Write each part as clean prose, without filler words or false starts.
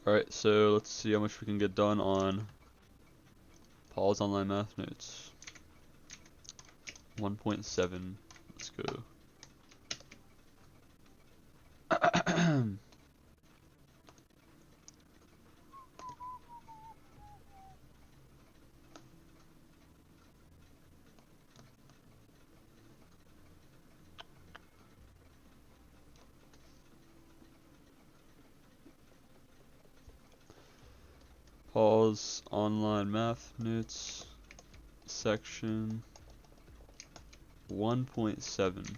Alright, so let's see how much we can get done on Paul's Online Math Notes. 1.7. Let's go. Paul's Online Math Notes, section 1.7.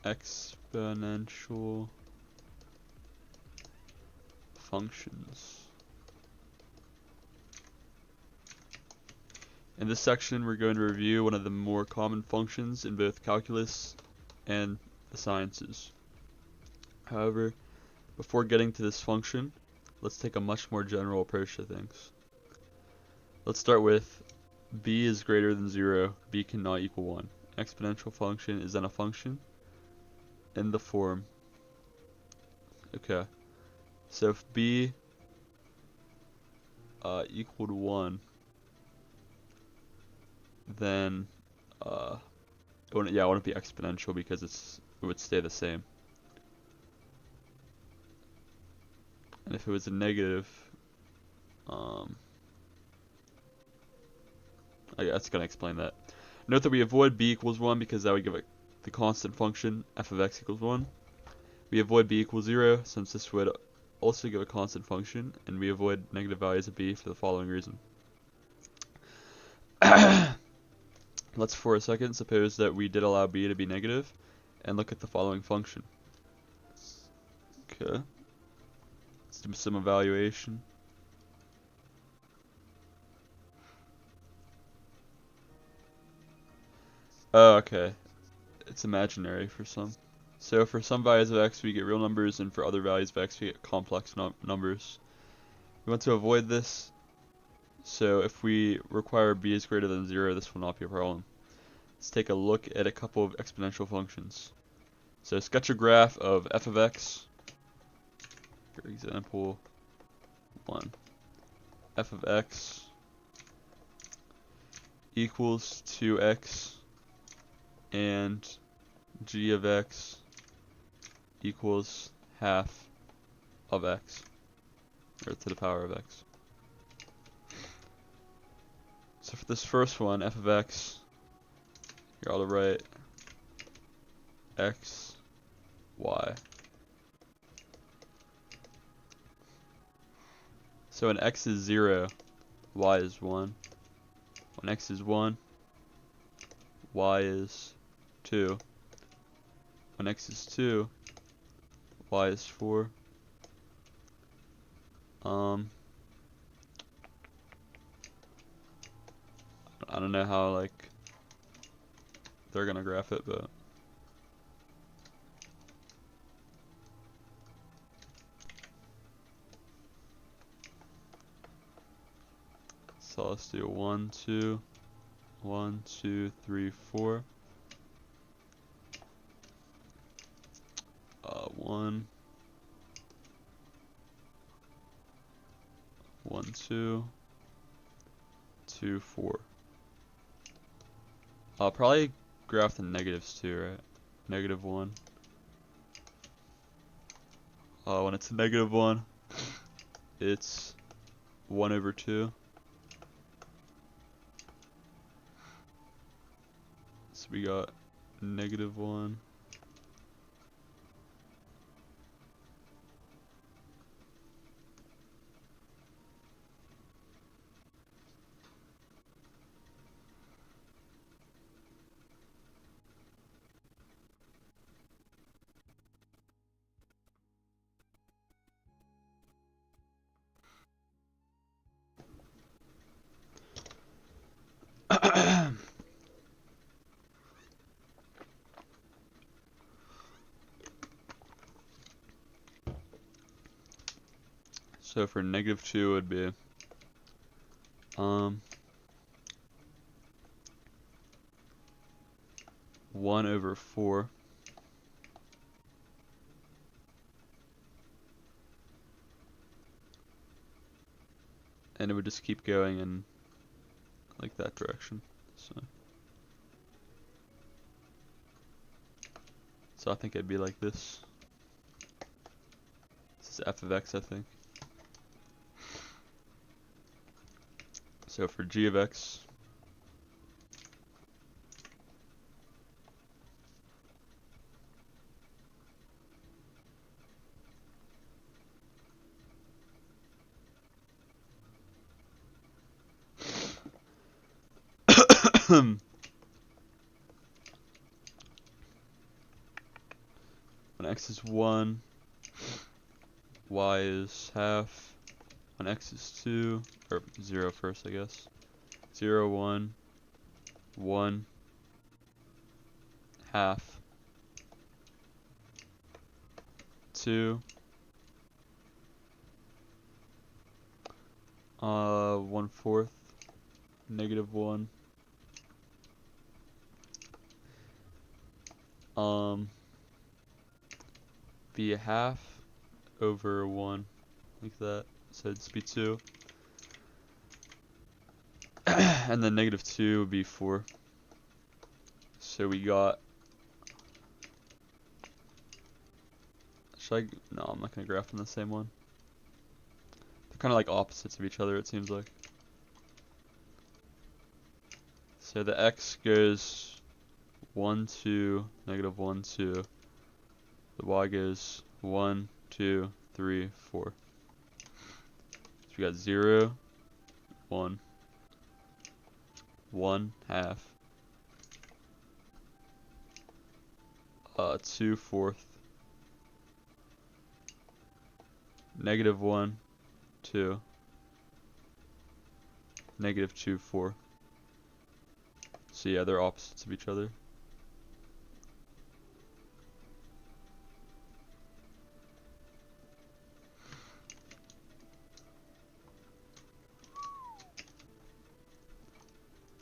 Exponential functions. In this section, we're going to review one of the more common functions in both calculus and the sciences. However, before getting to this function, let's take a much more general approach to things. Let's start with b is greater than 0, b cannot equal 1. Exponential function is then a function in the form. Okay, so if b equaled 1, then it wouldn't be exponential because it would stay the same. And if it was a negative, that's going to explain that. Note that we avoid b equals 1 because that would give it the constant function f of x equals 1. We avoid b equals 0 since this would also give a constant function, and we avoid negative values of b for the following reason. Let's for a second suppose that we did allow b to be negative and look at the following function. Okay. Let's do some evaluation. Oh, okay. It's imaginary for some. So for some values of x we get real numbers, and for other values of x we get complex numbers. We want to avoid this, so if we require b is greater than 0, this will not be a problem. Let's take a look at a couple of exponential functions. So sketch a graph of f of x. For example 1. F of x equals 2x and g of x equals half of x, or to the power of x. So for this first one, f of x, here I'll write x, y. So when x is 0, y is 1. When x is 1, y is 2. When x is 2, y is 4. I don't know how like they're gonna graph it, but so let's do 1, 2, 1, 2, 3, 4. 1, 1, 2, 2, 4. I'll probably graph the negatives too, right? Negative 1. When it's a negative 1, it's 1 over 2. So we got negative 1. So for negative 2 would be 1 over 4 and it would just keep going in like that direction. So I think it'd be like this. This is f of x, I think. So for g of x, when x is 1, y is half. When x is 2, or 0 first, I guess. 0, 1, 1, half, 2, 1/4, -1. Be a half over 1, like that. So it'd just be 2. And then -2 would be 4. So we got. Should I? No, I'm not gonna graph on the same one. They're kind of like opposites of each other, it seems like. So the x goes 1, 2, -1, 2. The y goes 1, 2, 3, 4. So we got 0, 1, 1 half, 2 fourth, -1, 2, -2, 4. So yeah, they're opposites of each other.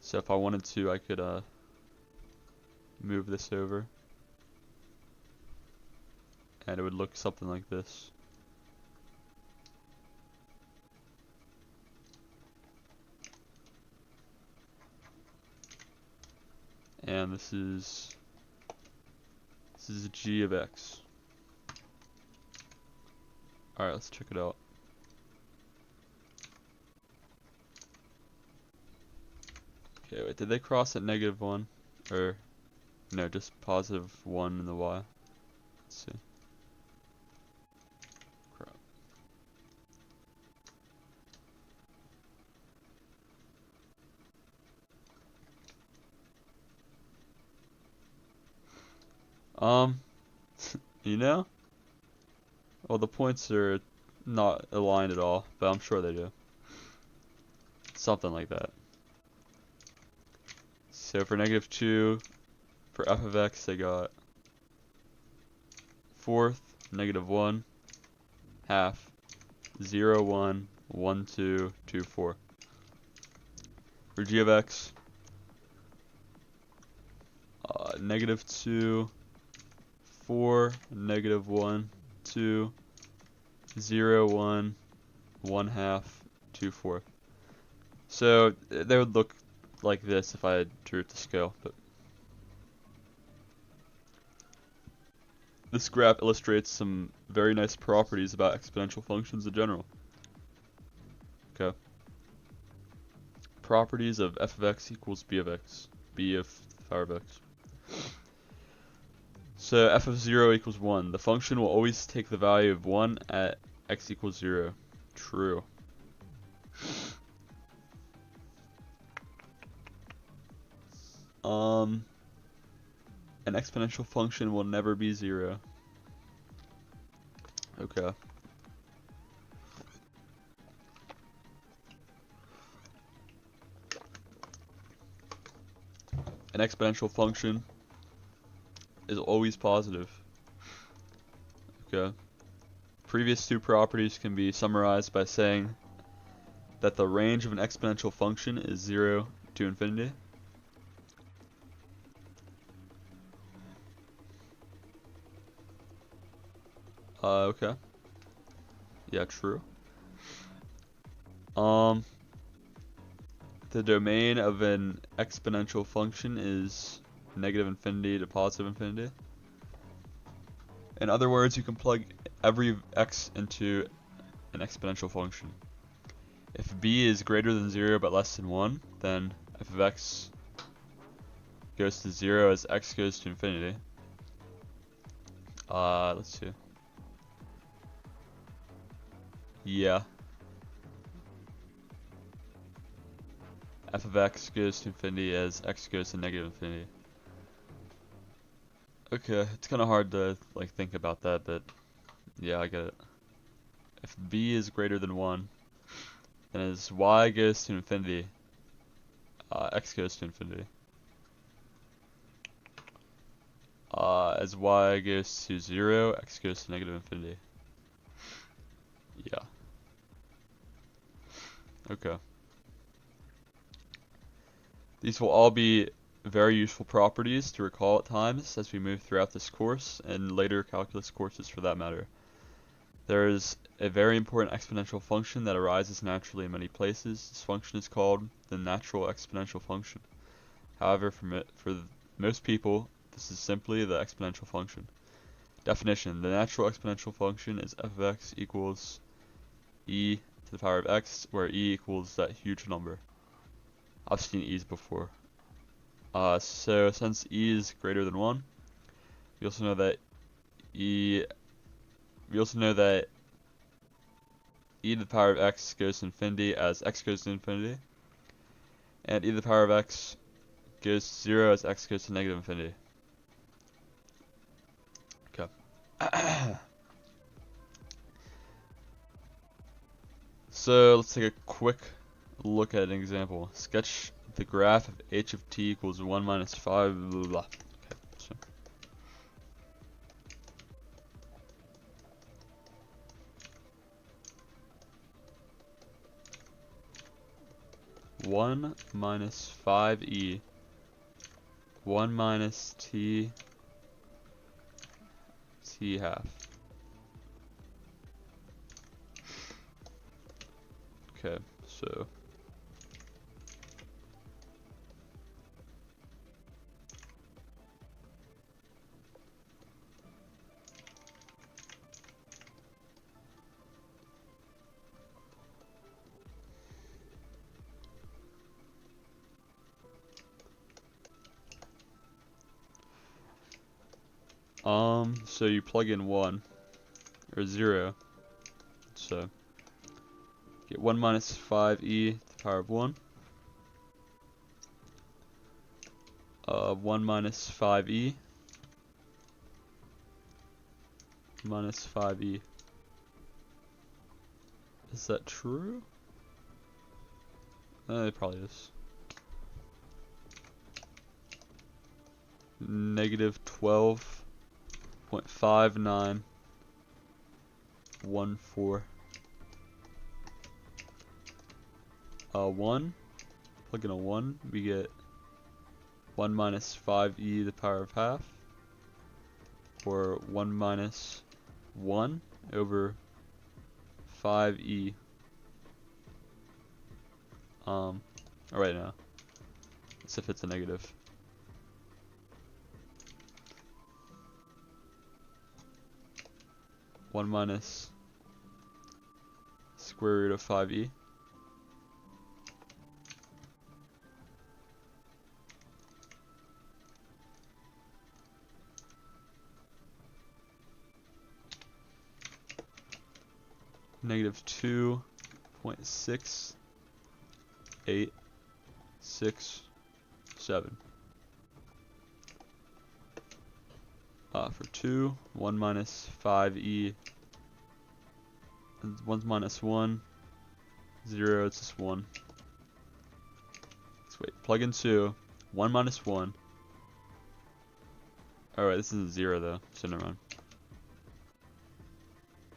So if I wanted to, I could move this over, and it would look something like this. And this is g of x. Alright, let's check it out. Okay, wait, did they cross at -1? Or, no, just +1 in the y. Let's see. Crap. You know? Well, the points are not aligned at all, but I'm sure they do. Something like that. So for -2, for f of x, they got 4th, -1, half, 0, 1, 1, 2, 2, 4. For g of x, -2, 4, -1, 2, 0, 1, 1 half, 2 4. So they would look like this if I drew it to scale, but this graph illustrates some very nice properties about exponential functions in general. Okay. Properties of f of x equals b of x. B of the power of x. So f of 0 equals 1. The function will always take the value of 1 at x equals 0. True. An exponential function will never be 0. Okay. An exponential function is always positive. Okay. Previous two properties can be summarized by saying that the range of an exponential function is 0 to infinity. Okay. Yeah, true. Um, the domain of an exponential function is negative infinity to positive infinity. In other words, you can plug every x into an exponential function. If b is greater than 0 but less than 1, then f of x goes to 0 as x goes to infinity. Let's see. Yeah. F of x goes to infinity as x goes to negative infinity. Okay, it's kind of hard to like think about that, but yeah, I get it. If b is greater than 1, then as y goes to infinity, x goes to infinity. As y goes to 0, x goes to negative infinity. Yeah. Okay. These will all be very useful properties to recall at times as we move throughout this course and later calculus courses for that matter. There is a very important exponential function that arises naturally in many places. This function is called the natural exponential function. However, for most people, this is simply the exponential function. Definition: the natural exponential function is f of x equals e to the power of x, where e equals that huge number. I've seen e's before. So since e is greater than 1, we also know that e to the power of x goes to infinity as x goes to infinity, and e to the power of x goes to 0 as x goes to negative infinity. Okay. So let's take a quick look at an example. Sketch the graph of h of t equals 1 minus 5 blah, blah, blah. Okay, so 1 minus 5e 1 minus t half. Okay, so so you plug in 1 or 0, so get 1 minus 5e to the power of 1, 1 minus 5e minus 5e. Is that true? It probably is. Negative 12.5914. One. Plug in a 1, we get 1 minus 5e to the power of half, or 1 minus 1 over 5e. Alright now. As if it's a negative. One minus square root of 5e. Negative 2.6867. For 2, 1 minus 5e, 1 minus 1, 0, it's just 1. Let's wait, plug in 2, 1 minus 1. Alright, this isn't 0 though, so never mind.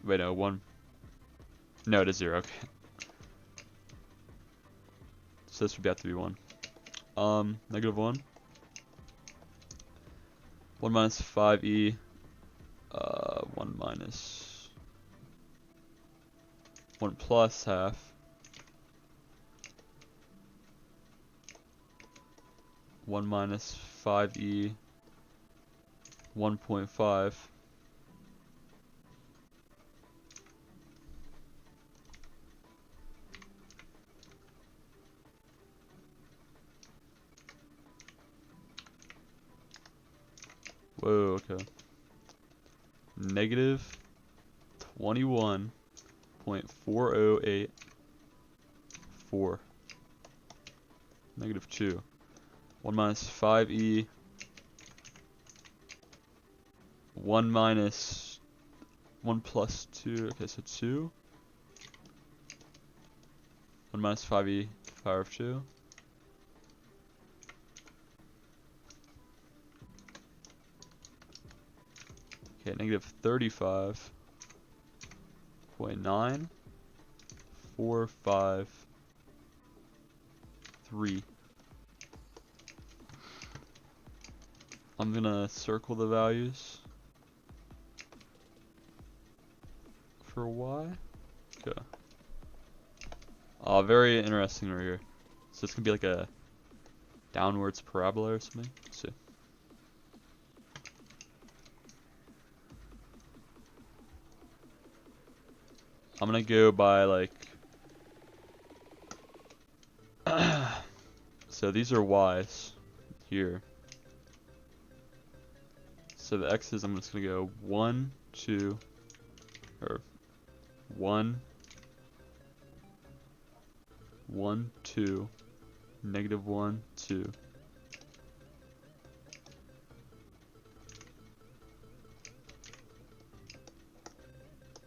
Wait, no, 1. No, it is 0, okay. So this would have to be 1. Negative 1. 1 minus 5e, 1 minus 1 plus half, 1 minus 5e 1.5. Whoa, okay. Negative 21.4084. Negative 2. 1 minus 5e 1 minus 1 plus 2. Okay, so 2. 1 minus 5e power of 2. Okay, negative 35.9453. I'm gonna circle the values for y. Okay. Very interesting right here. So it's gonna be like a downwards parabola or something. Let's see. I'm gonna go by like so these are y's here. So the x's, I'm just gonna go 1, 2, or 1, 1, 2, negative 1, 2.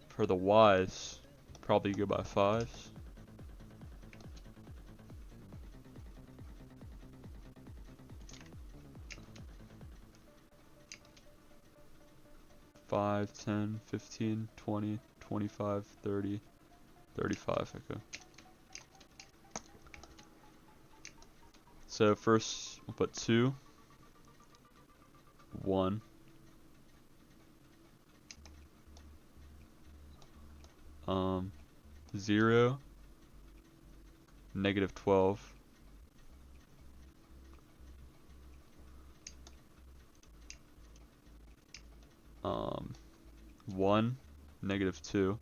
For the y's, probably go by 5s. Five, 10, 15, 20, 25, 30, 35, okay. So first we'll put 2, 1, 0, negative 12, 1, negative 2,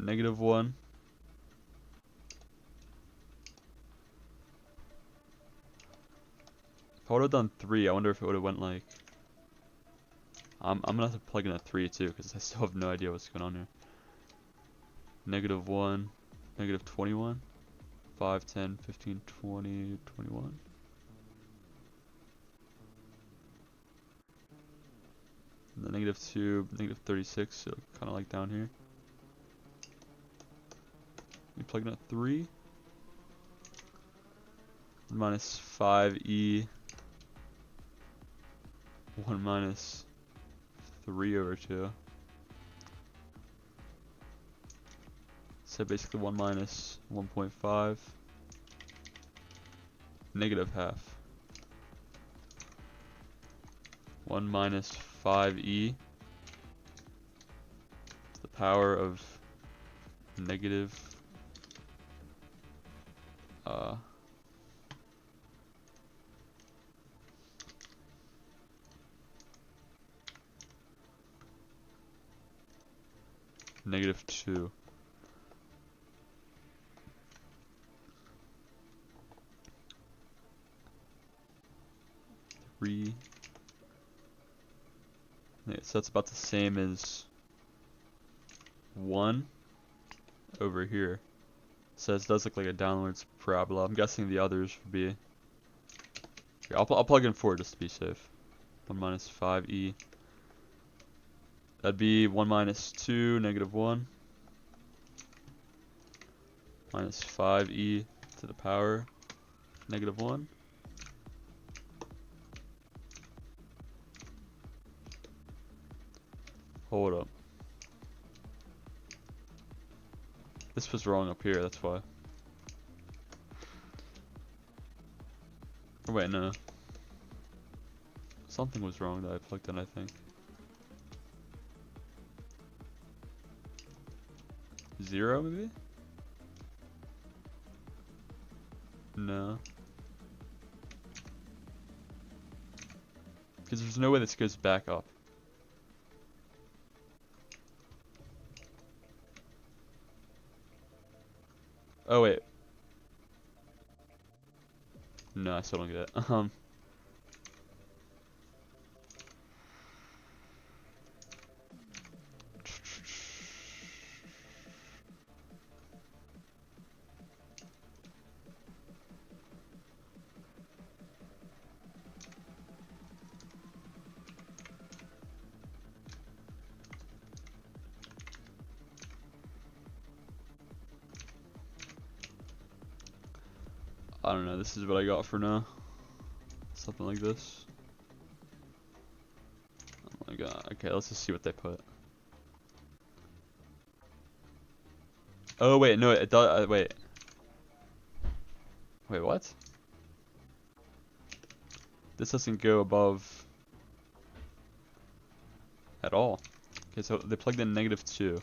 negative 1, if I would have done 3, I wonder if it would have went like, I'm gonna have to plug in a 3 too, because I still have no idea what's going on here. Negative 1, negative 21, 5, 10, 15, 20, 21. And the negative 2, negative 36, so kind of like down here. You plug in a 3. Minus 5e 1 minus 3 over 2. So basically 1 minus 1.5 negative half. 1 minus 5e to the power of negative negative 2. Yeah, so that's about the same as 1 over here. So it does look like a downwards parabola. I'm guessing the others would be. Here, I'll plug in 4 just to be safe. 1 minus 5e. That'd be 1 minus 2, negative 1. Minus 5e to the power, negative 1. Hold up. This was wrong up here, that's why. Oh, wait, no. Something was wrong that I plugged in, I think. 0 maybe? No. Because there's no way this goes back up. Oh wait. No, I still don't get it. I don't know, this is what I got for now. Something like this. Oh my god. Okay, let's just see what they put. Oh wait, no, it does. Wait. Wait, what? This doesn't go above at all. Okay, so they plugged in -2.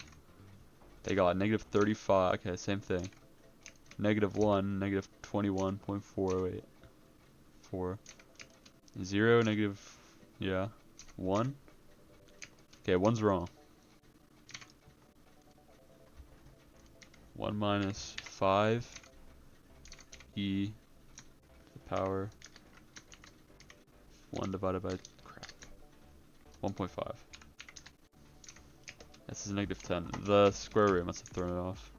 They got -35. Okay, same thing. -1, -21.408. 4. 0, negative. Yeah. 1. Okay, 1's wrong. 1 minus 5 e to the power 1 divided by crap 1.5. This is -10. The square root must have thrown it off.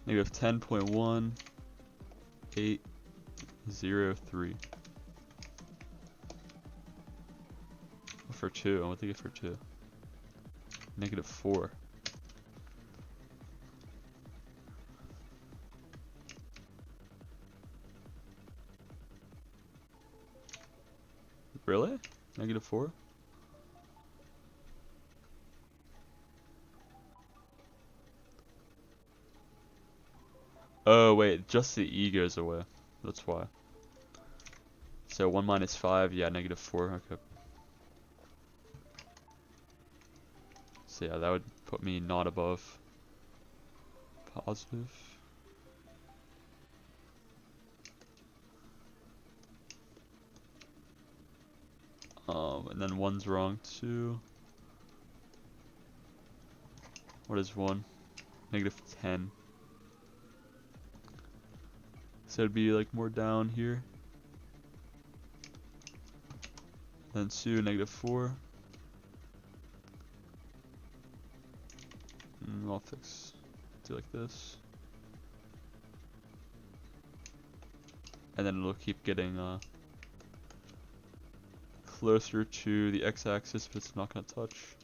-10.1803. For 2, I want to get for 2. -4. Really? -4? Oh wait, just the e goes away. That's why. So 1 minus 5, yeah, -4. Okay. So yeah, that would put me not above positive. And then 1's wrong too. What is 1? -10. So it'd be like more down here. Then 2, -4. I'll do like this. And then it'll keep getting closer to the x-axis, but it's not going to touch.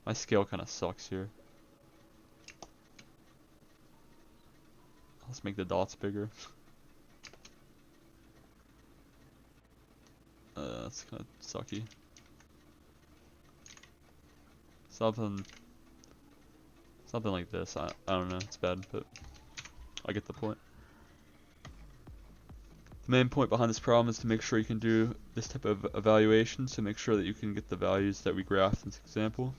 My scale kind of sucks here. Let's make the dots bigger. That's kind of sucky. Something like this. I don't know. It's bad, but I get the point. The main point behind this problem is to make sure you can do this type of evaluation, so make sure that you can get the values that we graphed in this example.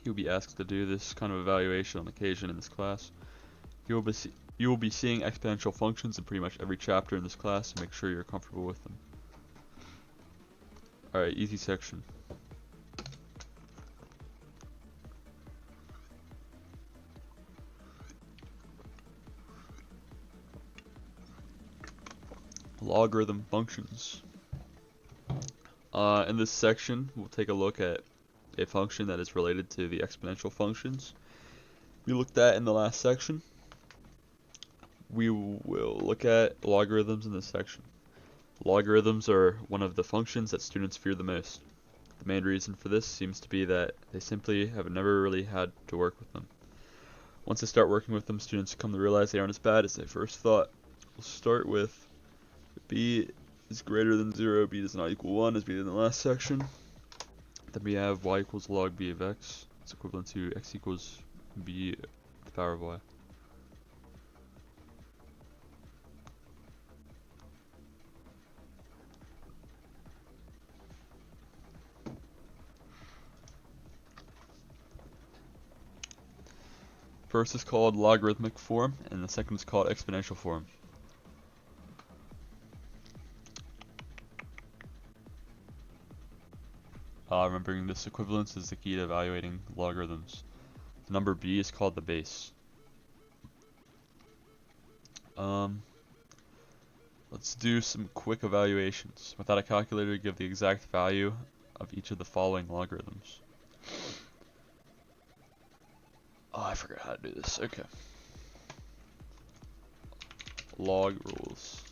You'll be asked to do this kind of evaluation on occasion in this class. You will be seeing exponential functions in pretty much every chapter in this class, so make sure you're comfortable with them. Alright, easy section. Logarithm functions. In this section, we'll take a look at a function that is related to the exponential functions we looked at in the last section. We will look at logarithms in this section. Logarithms are one of the functions that students fear the most. The main reason for this seems to be that they simply have never really had to work with them. Once they start working with them, students come to realize they aren't as bad as they first thought. We'll start with b is greater than 0, b does not equal 1, as we did in the last section. Then we have y equals log b of x. It's equivalent to x equals b to the power of y. First is called logarithmic form, and the second is called exponential form. Remembering this equivalence is the key to evaluating logarithms. The number b is called the base. Let's do some quick evaluations. Without a calculator, give the exact value of each of the following logarithms. Oh, I forgot how to do this. Okay. Log rules.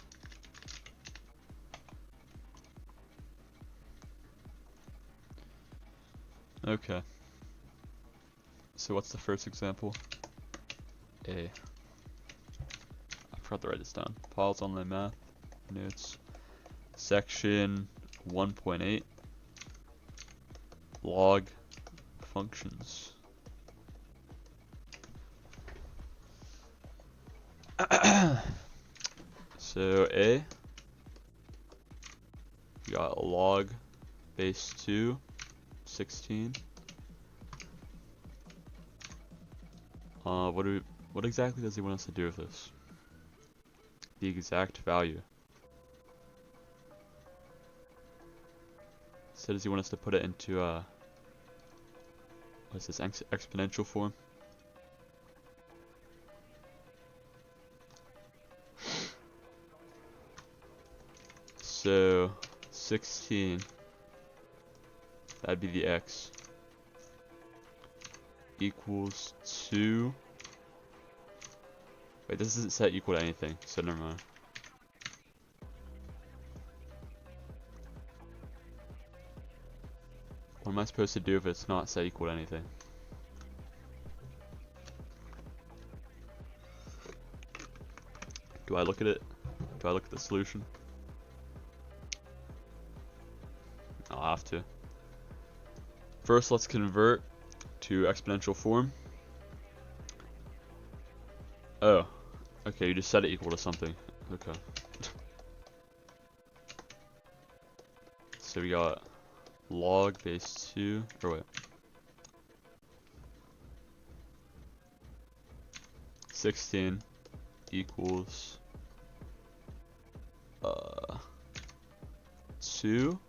Okay. So what's the first example? A. I forgot to write this down. Piles Online Math Notes. Section 1.8. Log functions. So A, we got log base 2, 16. What exactly does he want us to do with this? The exact value. So does he want us to put it into what's this, exponential form? So 16, that'd be the x, equals 2. Wait, this isn't set equal to anything, so never mind. What am I supposed to do if it's not set equal to anything? Do I look at it? Do I look at the solution? I'll have to. First, let's convert to exponential form. Oh, okay, you just set it equal to something. Okay. So we got log base 2, or wait. 16 equals 2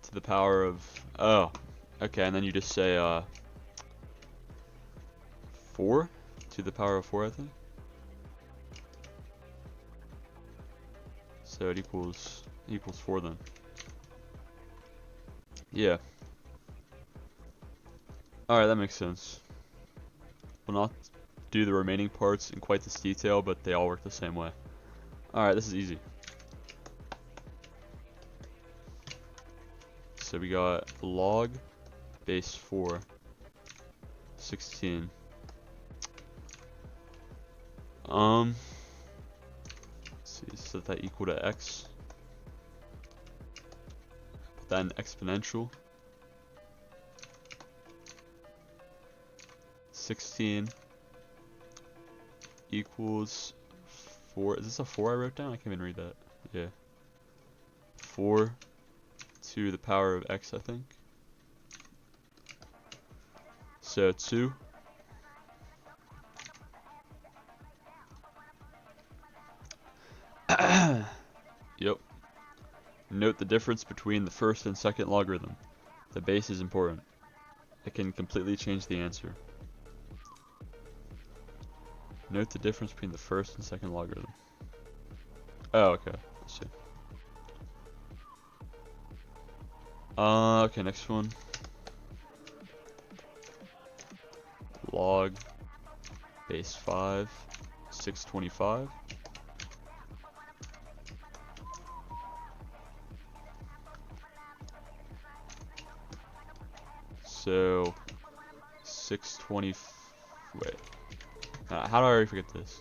to the power of, oh, okay, and then you just say 4 to the power of 4, I think. So it equals 4 then. Yeah. Alright, that makes sense. We'll not do the remaining parts in quite this detail, but they all work the same way. Alright, this is easy. So we got log base 4, 16. Let's see, set that equal to x. Put that in exponential. 16 equals 4. Is this a 4 I wrote down? I can't even read that. Yeah. 4 to the power of x, I think. So 2. Yep. Note the difference between the first and second logarithm. The base is important. It can completely change the answer. Note the difference between the first and second logarithm. Oh, okay. Let's see. Okay, next one. Log base 5, 625. So 620. Wait. How do I already forget this?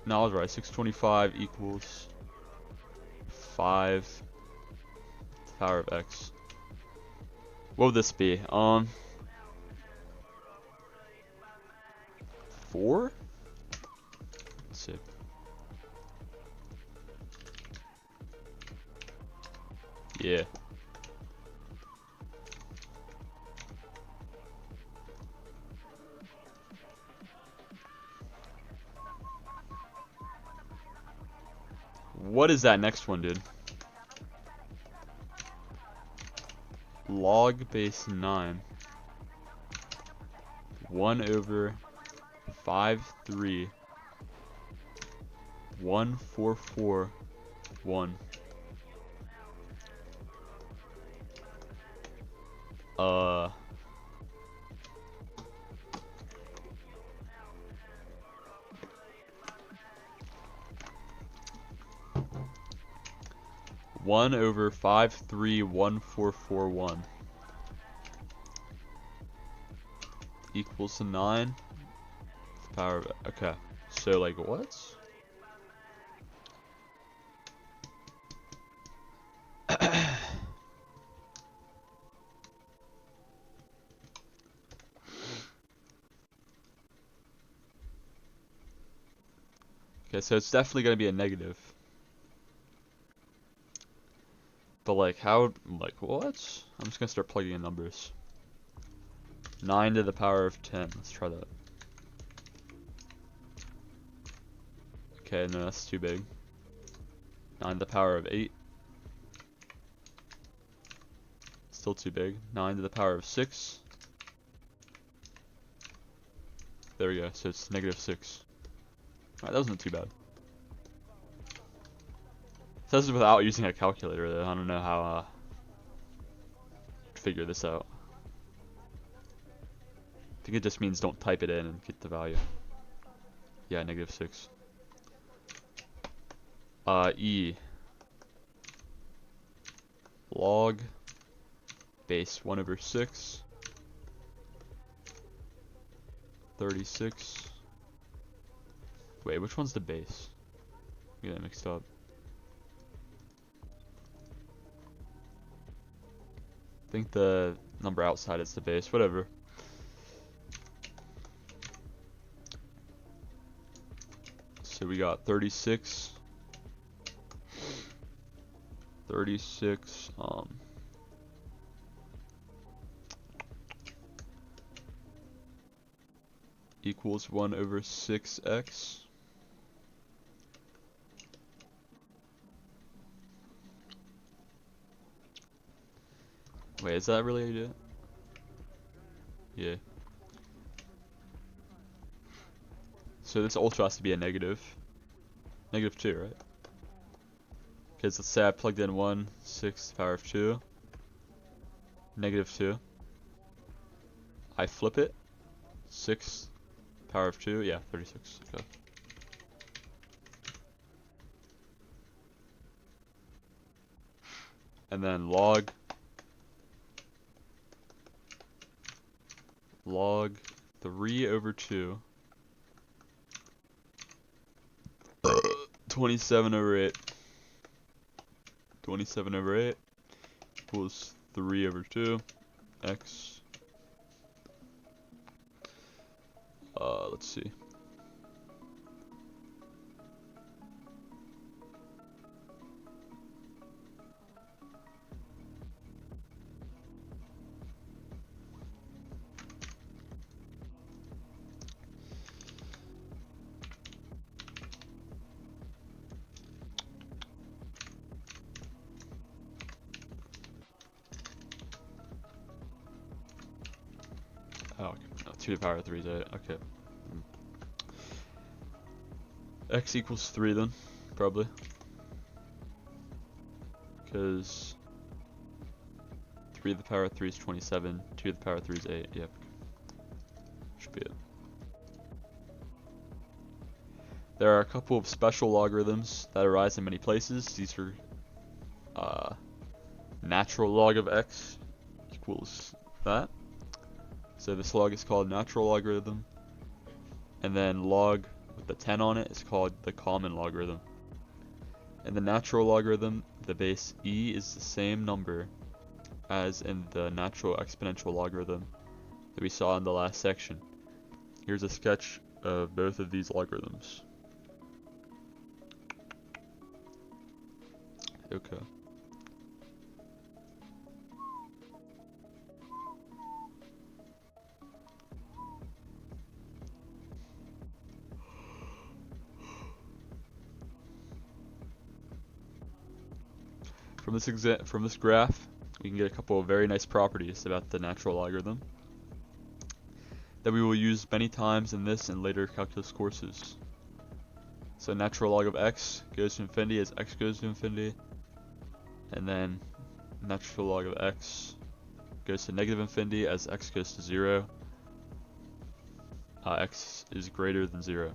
No, I was right. 625 equals 5 to the power of x. What would this be? 4? Let's see. Yeah. What is that next one, dude? Log base 9. 1 over 5, 3. 1, 4, 4, 1. 1 over 5, 3, 1, 4, 4, 1 equals to 9. The power of, okay. So like what? Okay, so it's definitely gonna be a negative. But like how, like what? I'm just gonna start plugging in numbers. 9 to the power of 10. Let's try that. Okay, no, that's too big. 9 to the power of 8. Still too big. 9 to the power of 6. There we go, so it's negative 6. Alright, that wasn't too bad. So this is without using a calculator though. I don't know how to figure this out. I think it just means don't type it in and get the value. Yeah, negative 6. E. Log base 1 over 6. 36. Wait, which one's the base? I get that mixed up. I think the number outside is the base, whatever. So we got 36. 36, equals 1 over 6x. Wait, is that really how you do it? Yeah. So this also has to be a negative. Negative 2, right? Because let's say I plugged in 1, 6 to the power of 2. Negative 2. I flip it. 6 power of 2. Yeah, 36. Okay. And then log 3 over 2. 27 over 8. 27 over 8 equals 3 over 2 x. Let's see. Oh, okay. No, 2 to the power of 3 is 8. Okay. X equals 3 then, probably. Because 3 to the power of 3 is 27, 2 to the power of 3 is 8. Yep. Should be it. There are a couple of special logarithms that arise in many places. These are natural log of x equals that. So this log is called natural logarithm. And then log with the 10 on it is called the common logarithm. In the natural logarithm, the base e is the same number as in the natural exponential logarithm that we saw in the last section. Here's a sketch of both of these logarithms. Okay. From this graph, we can get a couple of very nice properties about the natural logarithm that we will use many times in this and later calculus courses. So natural log of x goes to infinity as x goes to infinity, and then natural log of x goes to negative infinity as x goes to 0. X is greater than 0.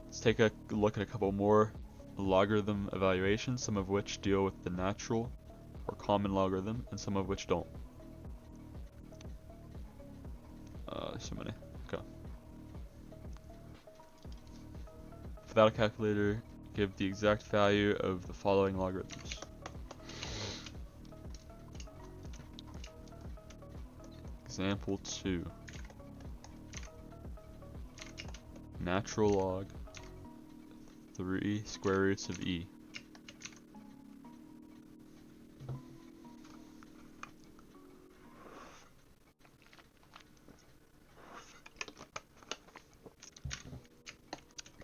Let's take a look at a couple more logarithm evaluations, some of which deal with the natural or common logarithm, and some of which don't. So many. Okay. Without a calculator, give the exact value of the following logarithms. Example 2. Natural log 3 square roots of e.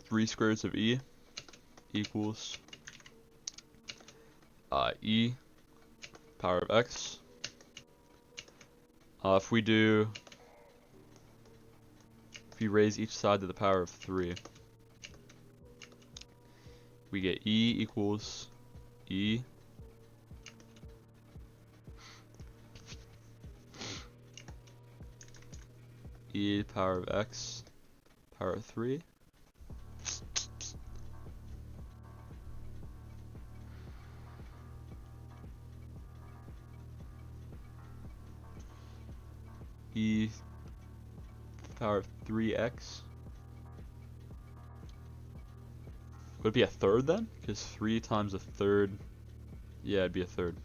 Three square roots of e equals e power of x. If we raise each side to the power of 3, we get e equals e to the power of x power of 3. E to the power of 3x. Would it be a third then? Because 3 times a third, yeah, it'd be a third.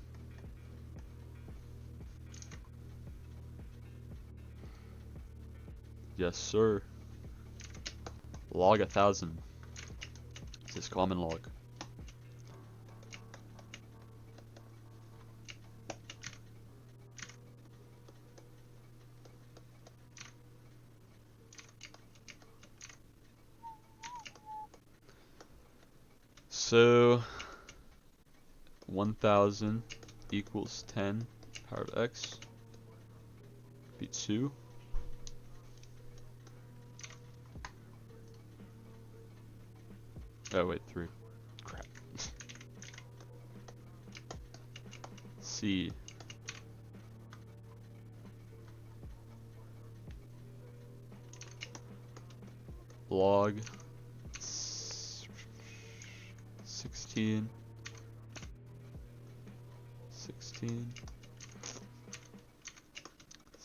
Yes, sir. Log 1000. This is common log. So 1000 equals 10 power of x. Be 2. Oh wait, 3. Crap. C. Log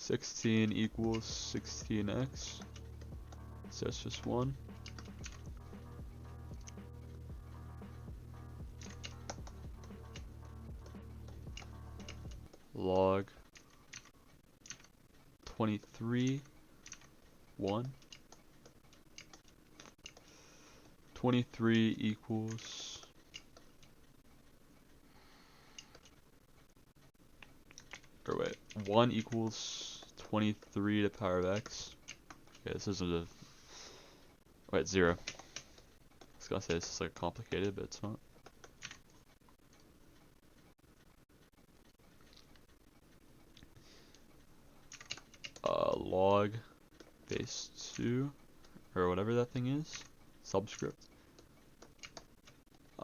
16 equals 16x, so it's just 1. Log 23 1. 23 equals 1 equals 23 to the power of x. Okay, this isn't a... Wait, 0. I was gonna say this is like complicated, but it's not. Log base 2, or whatever that thing is, subscript.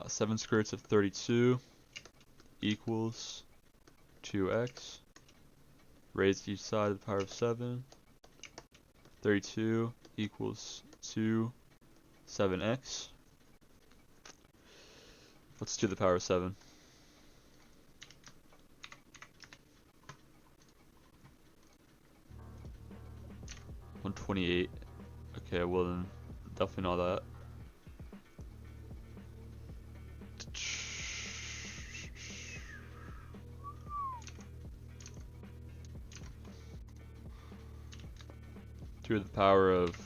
7 square roots of 32 equals 2x. Raise each side to the power of 7. 32 equals 7x. Let's do the power of 7. 128. Okay, well then, definitely not that. 2 to the power of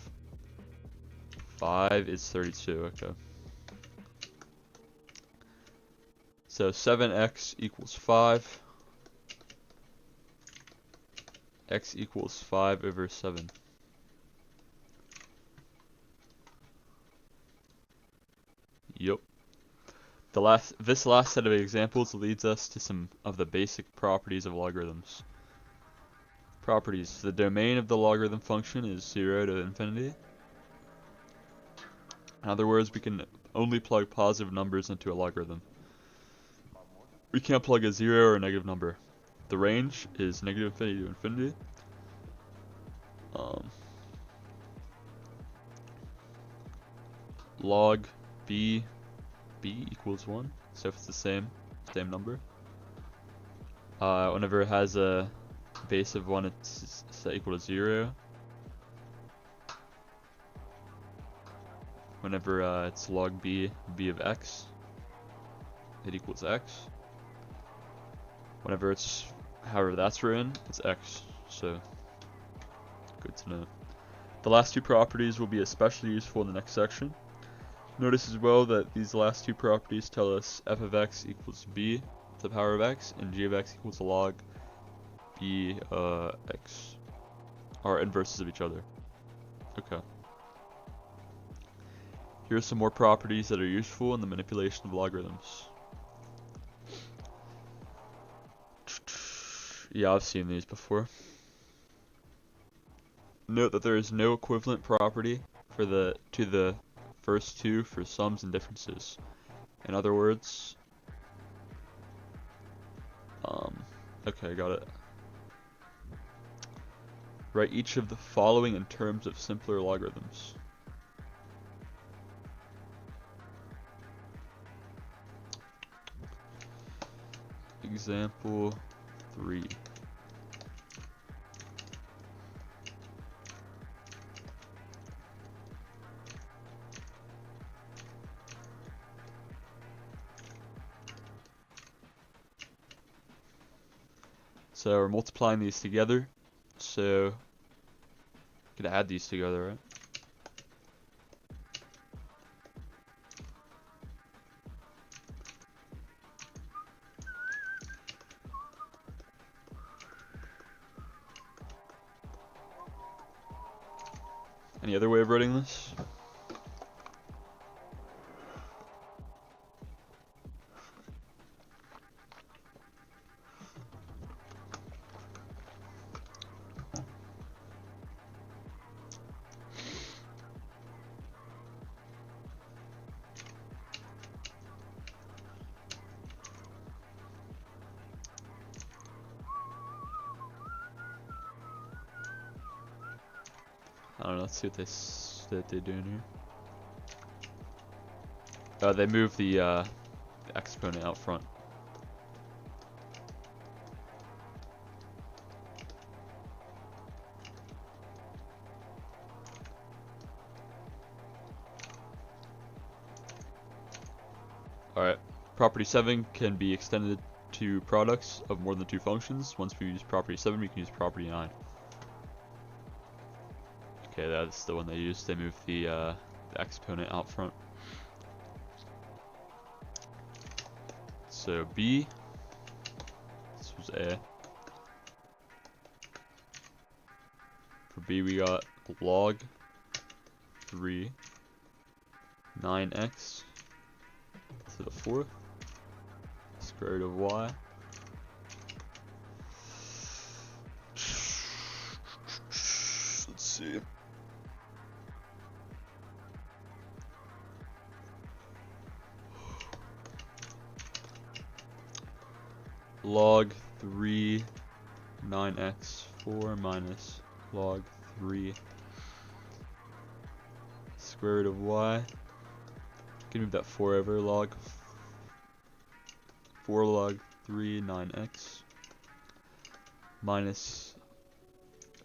5 is 32, okay. So 7x equals 5. X equals 5 over 7. Yup. This last set of examples leads us to some of the basic properties of logarithms. Properties. The domain of the logarithm function is 0 to infinity. In other words, we can only plug positive numbers into a logarithm. We can't plug a 0 or a negative number. The range is negative infinity to infinity. Log b equals 1, so if it's the same number. Whenever it has a base of 1, it's set equal to 0. Whenever it's log b of x, it equals x. Whenever it's however that's written, it's x, so good to know. The last two properties will be especially useful in the next section. Notice as well that these last two properties tell us f of x equals b to the power of x, and g of x equals log b x, are inverses of each other. Okay. Here are some more properties that are useful in the manipulation of logarithms. Yeah, I've seen these before. Note that there is no equivalent property to the first two for sums and differences. In other words, okay, got it. Write each of the following in terms of simpler logarithms. Example 3. So we're multiplying these together, so we can add these together, right? Any other way of writing this? I don't know, let's see what they're doing here. They move the exponent out front. Alright, property 7 can be extended to products of more than two functions. Once we use property 7, we can use property 9. Okay, that's the one they use. They move the exponent out front. So B, this was A. For B we got log 3 9x to the 4th square root of y. Let's see. Log 3 9x 4 minus log 3 square root of y. You can move that 4 over. Log 4 log 3 9x minus,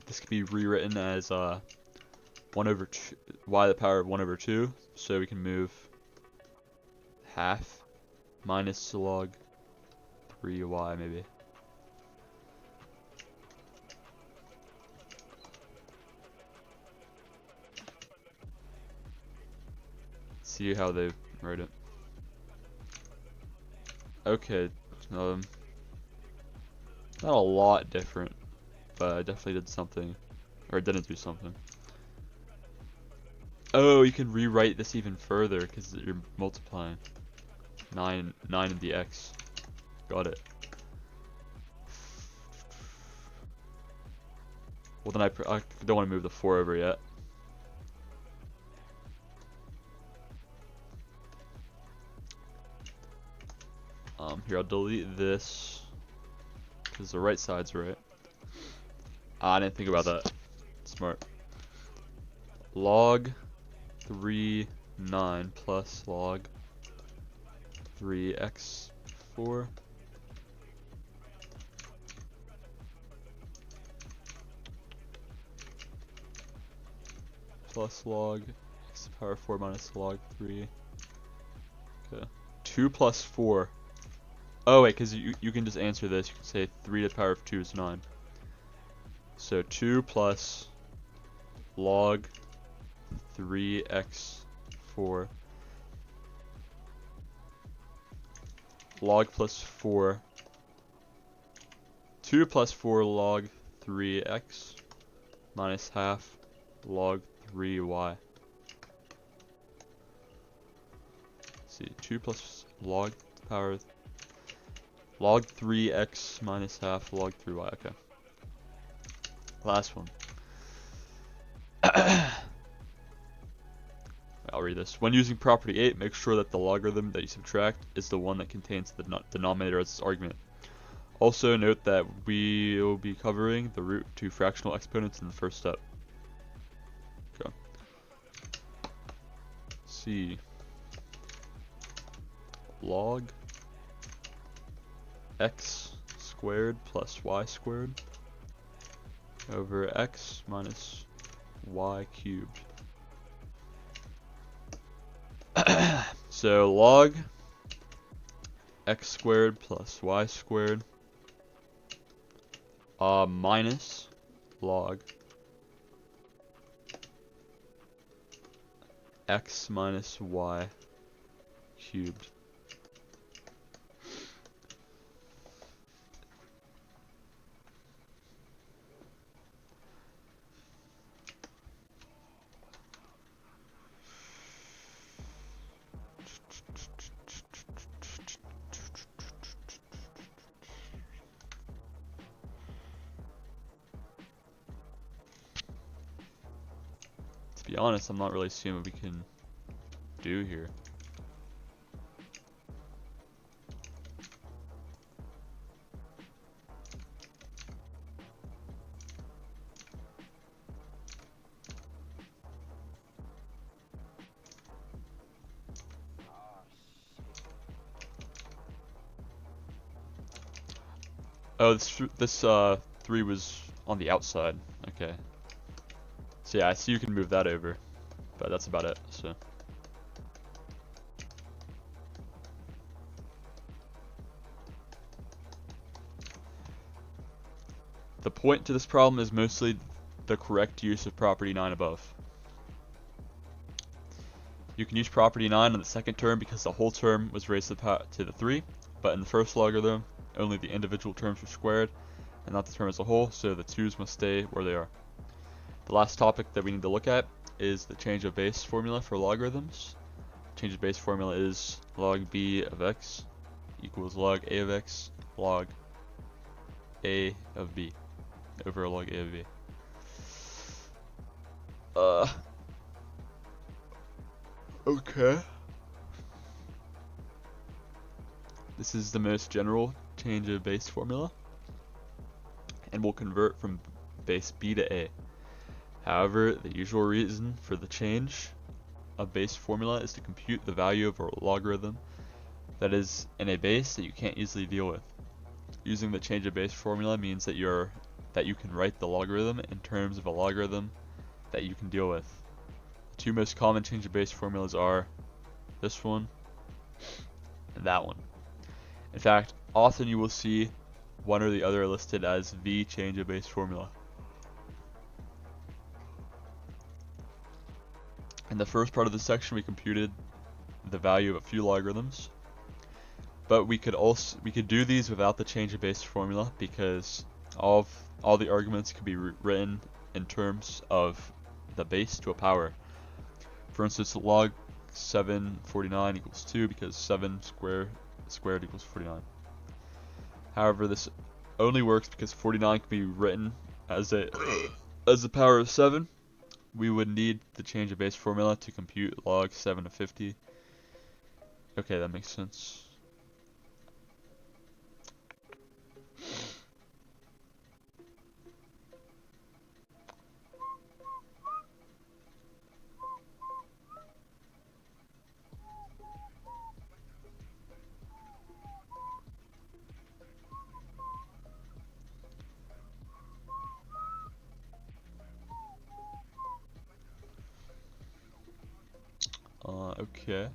this could be rewritten as 1 over 2, y to the power of 1 over 2, so we can move half minus log 3y maybe. see how they write it. Okay, not a lot different, but I definitely did something, or didn't do something. Oh, you can rewrite this even further because you're multiplying 9 in the x. Got it. Well, then I don't want to move the 4 over yet. Here, I'll delete this because the right side's right. I didn't think about that. Smart. Log 3 9 plus log 3x4 plus log x to the power 4 minus log 3. Okay. 2 plus 4. Oh wait, because you can just answer this. You can say 3 to the power of 2 is 9. So 2 plus log 3x4 log plus 4. 2 plus 4 log 3x minus half log 3y. Let's see, 2 plus log power log 3x minus half log 3y. Okay. Last one. I'll read this. When using property 8, make sure that the logarithm that you subtract is the one that contains the denominator as its argument. Also note that we will be covering the root to fractional exponents in the first step. Okay. C log x squared plus y squared over x minus y cubed. So log x squared plus y squared minus log x minus y cubed. To be honest, I'm not really seeing what we can do here. Oh, this 3 was on the outside. Okay. So yeah, I see you can move that over, but that's about it. So the point to this problem is mostly the correct use of property 9 above. You can use property 9 in the second term because the whole term was raised to the 3, but in the first logarithm, only the individual terms were squared and not the term as a whole, so the 2's must stay where they are. The last topic that we need to look at is the change of base formula for logarithms. Change of base formula is log b of x equals log a of x log a of b over log a of b. Okay. This is the most general change of base formula, and will convert from base b to a. However, the usual reason for the change of base formula is to compute the value of a logarithm that is in a base that you can't easily deal with. Using the change of base formula means that you can write the logarithm in terms of a logarithm that you can deal with. The two most common change of base formulas are this one and that one. In fact, often you will see one or the other listed as the change of base formula. In the first part of the section, we computed the value of a few logarithms. But we could do these without the change of base formula, because all the arguments could be written in terms of the base to a power. For instance, log 749 equals 2 because 7 squared equals 49. However, this only works because 49 can be written as the power of 7. We would need the change of base formula to compute log 7 to 50. Okay, that makes sense. Okay.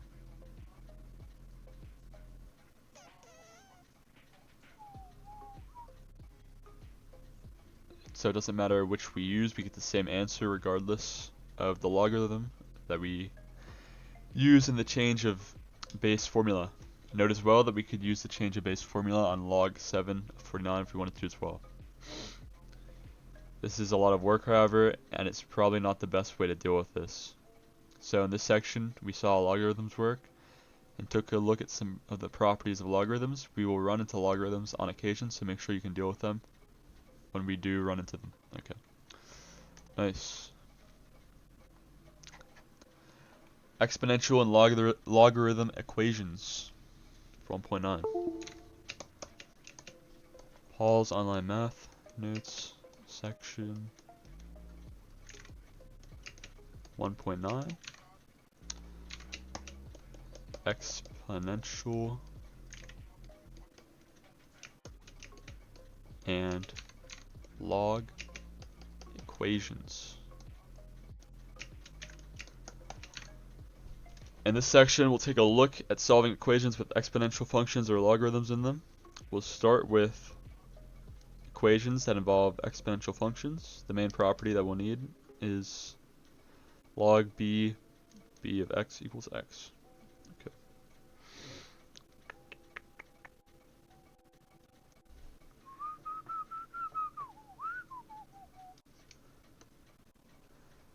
So it doesn't matter which we use, we get the same answer regardless of the logarithm that we use in the change of base formula. Note as well that we could use the change of base formula on log 749 if we wanted to as well. This is a lot of work, however, and it's probably not the best way to deal with this. So in this section, we saw logarithms work and took a look at some of the properties of logarithms. We will run into logarithms on occasion, so make sure you can deal with them when we do run into them. Okay. Nice. Exponential and logarithm equations for 1.9. Paul's online math notes section 1.9. Exponential and log equations. In this section, we'll take a look at solving equations with exponential functions or logarithms in them. We'll start with equations that involve exponential functions. The main property that we'll need is log b of x equals x. Okay.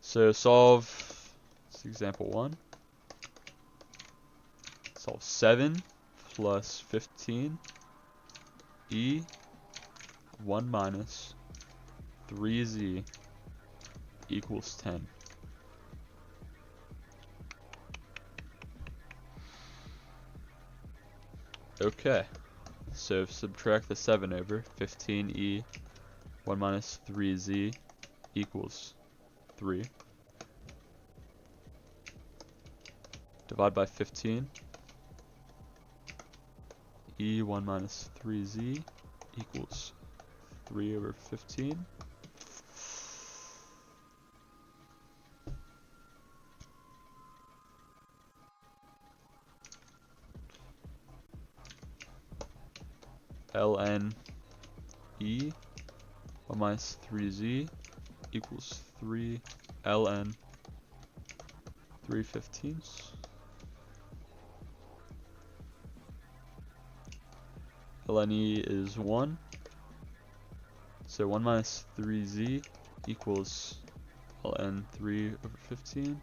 So solve, this is example 1. Solve 7 plus 15 e 1 minus 3z equals 10. Okay, so subtract the 7 over 15e 1 minus 3z equals 3. Divide by 15. E 1 minus 3z equals 3 over 15. ln e 1 minus 3z equals 3 ln 3/15. ln e is 1. So 1 minus 3z equals ln 3 over 15.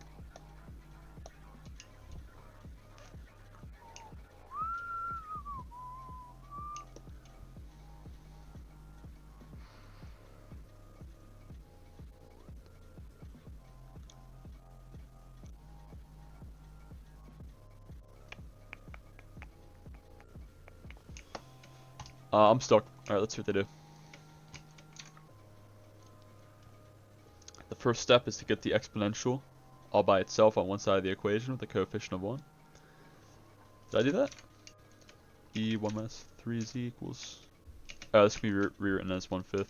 I'm stuck. Alright, let's see what they do. The first step is to get the exponential all by itself on one side of the equation with a coefficient of 1. Did I do that? E 1 minus 3z equals... Oh, this can be rewritten as 1/5.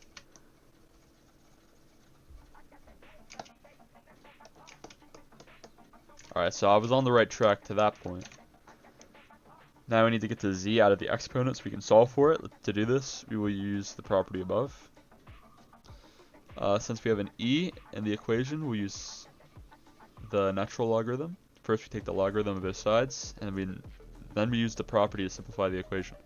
Alright, so I was on the right track to that point. Now we need to get the z out of the exponent so we can solve for it. To do this, we will use the property above. Since we have an e in the equation, we'll use the natural logarithm. first we take the logarithm of both sides, and then we use the property to simplify the equation.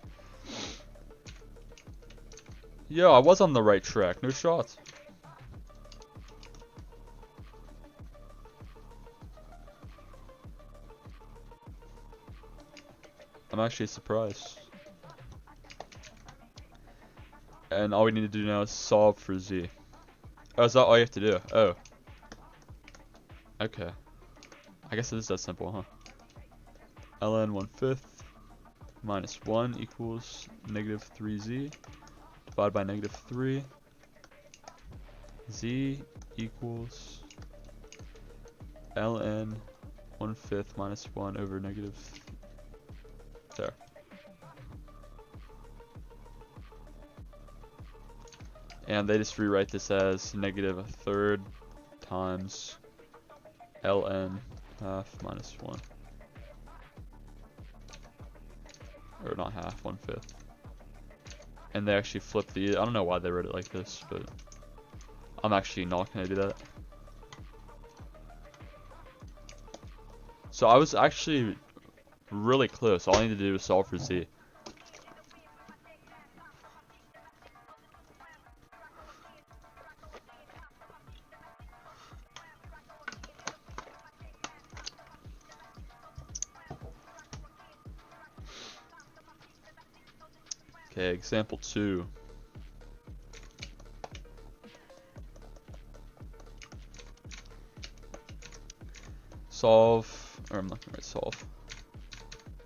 Yo, I was on the right track. No shots. I'm actually surprised. And all we need to do now is solve for z. Oh, is that all you have to do? Oh. Okay. I guess it is that simple, huh? ln 1/5 minus 1 equals negative 3z divided by negative 3. Z equals ln 1/5 minus 1 over negative. There. And they just rewrite this as negative 1/3 times ln half minus 1. Or not half, 1/5. And they actually flip the, I don't know why they wrote it like this, but I'm actually not going to do that. So I was actually really close. All I need to do is solve for z. Okay, example 2. Solve, or I'm not gonna write solve.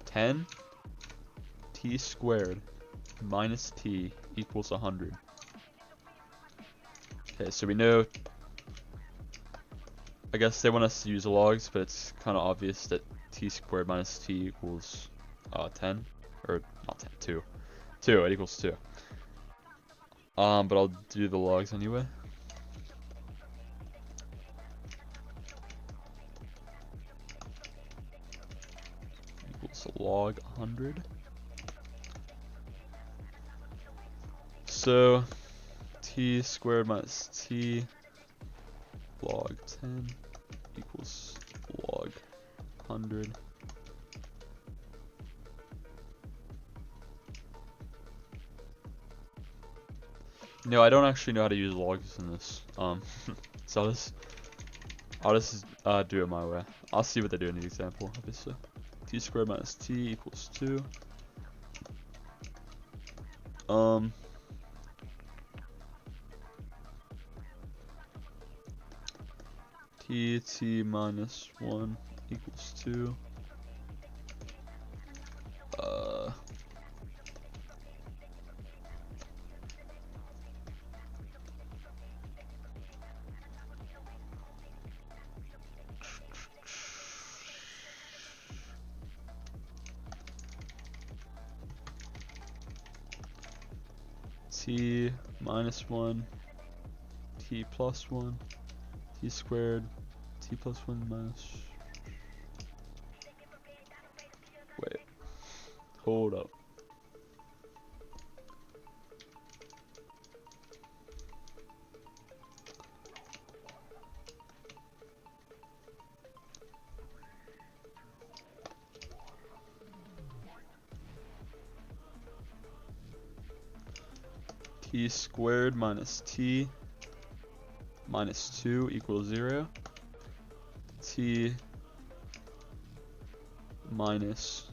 10 t squared minus t equals 100. Okay, so we know, I guess they want us to use logs, but it's kind of obvious that t squared minus t equals 10, or not 10, 2. 2, it equals 2. But I'll do the logs anyway. Equals log 100. So t squared minus t log 10 equals log 100. No, I don't actually know how to use logs in this. So I'll just do it my way. I'll see what they do in the example, obviously. T squared minus t equals 2. T minus 1 equals 2. T minus 1, t plus 1, t squared, t plus 1 minus... Wait. Hold up. T squared minus t minus 2 equals 0. T minus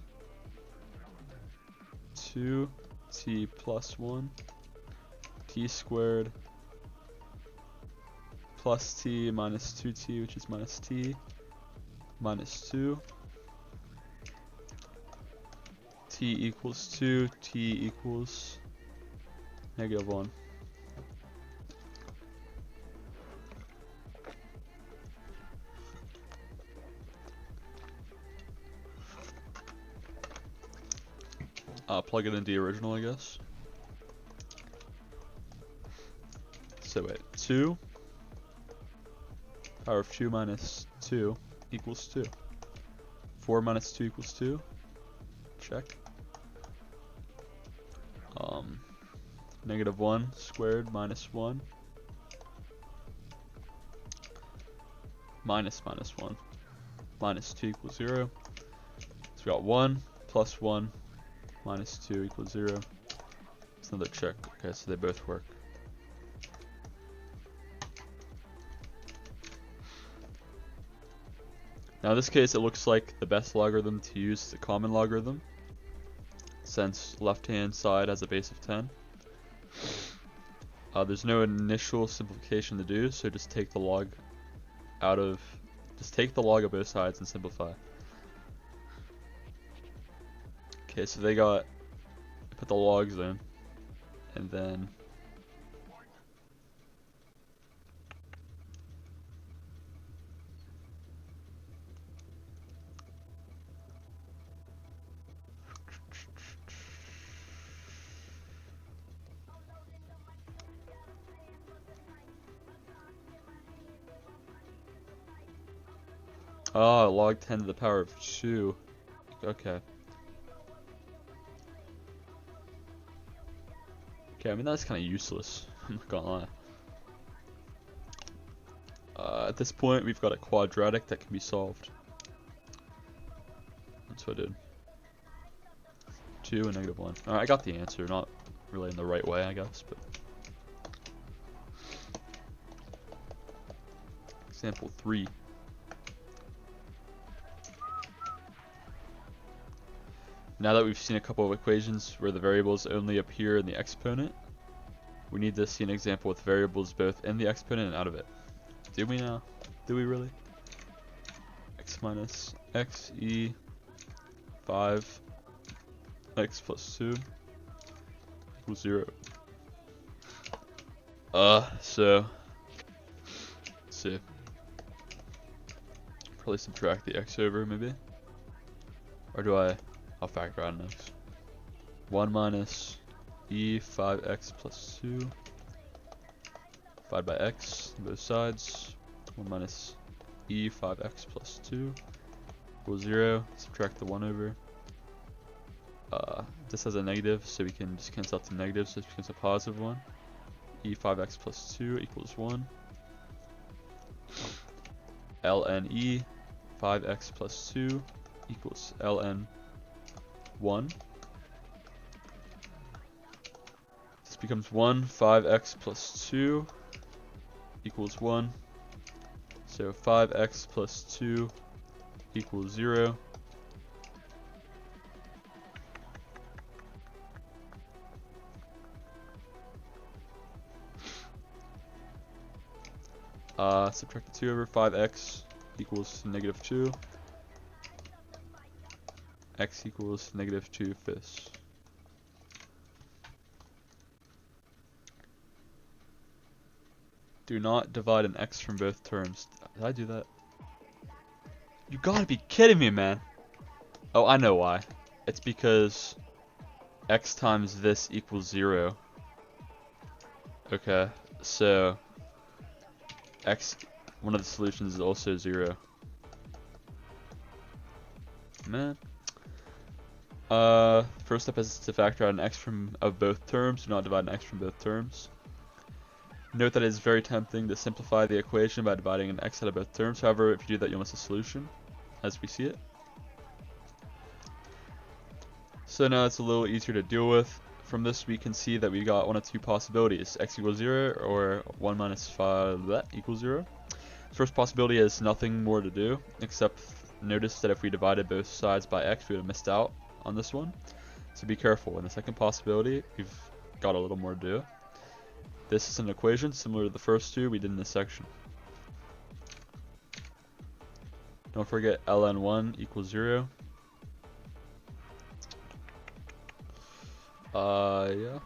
2, t plus 1, t squared plus t minus 2t, which is minus t, minus 2. T equals 2, t equals negative 1. Plug it into the original, I guess. So wait, 2 power of 2 minus 2 equals 2. 4 minus 2 equals 2. Check. Negative 1 squared minus 1 minus 1. minus 2 equals 0. So we got 1 plus 1 minus 2 equals 0. It's another check. Okay, so they both work. Now in this case, it looks like the best logarithm to use is the common logarithm, since left-hand side has a base of 10. There's no initial simplification to do, so just take the log of both sides and simplify. Okay, so they put the logs in, and then log 10 to the power of 2. Okay. Okay, I mean that's kind of useless. I'm not gonna lie. At this point, we've got a quadratic that can be solved. That's what I did. 2 and negative 1. Alright, I got the answer. Not really in the right way, I guess, but. Example 3. Now that we've seen a couple of equations where the variables only appear in the exponent, we need to see an example with variables both in the exponent and out of it. Do we now? Do we really? X minus x e 5 x plus 2 equals 0. So let's see. Probably subtract the x over maybe, or I'll factor out an x. 1 minus e 5x plus 2 divided by x on both sides. 1 minus e 5x plus 2 equals 0. Subtract the 1 over. This has a negative, so we can just cancel out the negative, so this becomes a positive 1. e 5x plus 2 equals 1. ln e 5x plus 2 equals ln 1. This becomes 1, 5x plus 2 equals 1. So 5x plus 2 equals 0. Subtract the 2 over 5x equals negative 2. X equals negative 2/5. Do not divide an x from both terms. Did I do that? You gotta be kidding me, man. Oh, I know why. It's because x times this equals 0. Okay, so one of the solutions is also 0. Man. First step is to factor out an x of both terms. Do not divide an x from both terms. Note that it is very tempting to simplify the equation by dividing an x out of both terms. However, if you do that, you'll miss a solution, as we see it. So now it's a little easier to deal with. From this, we can see that we got one of two possibilities: x equals 0 or 1 minus 5 equals 0. First possibility has nothing more to do, except notice that if we divided both sides by x, we would have missed out on this one. So be careful. In the second possibility, we've got a little more to do. This is an equation similar to the first two we did in this section. Don't forget ln1 equals 0. Yeah.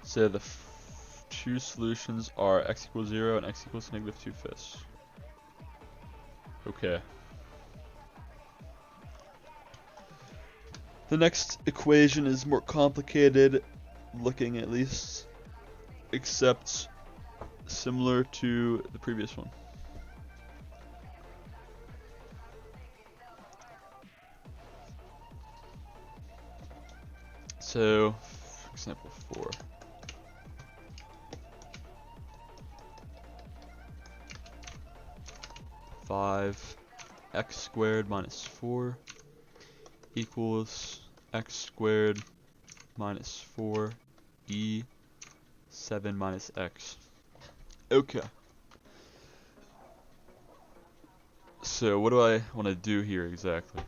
So the two solutions are x equals 0 and x equals negative 2/5. Okay. The next equation is more complicated looking, at least, except similar to the previous one. So, for example 4. 5x squared minus 4 equals x squared minus 4e 7 minus x. Okay. So what do I want to do here exactly?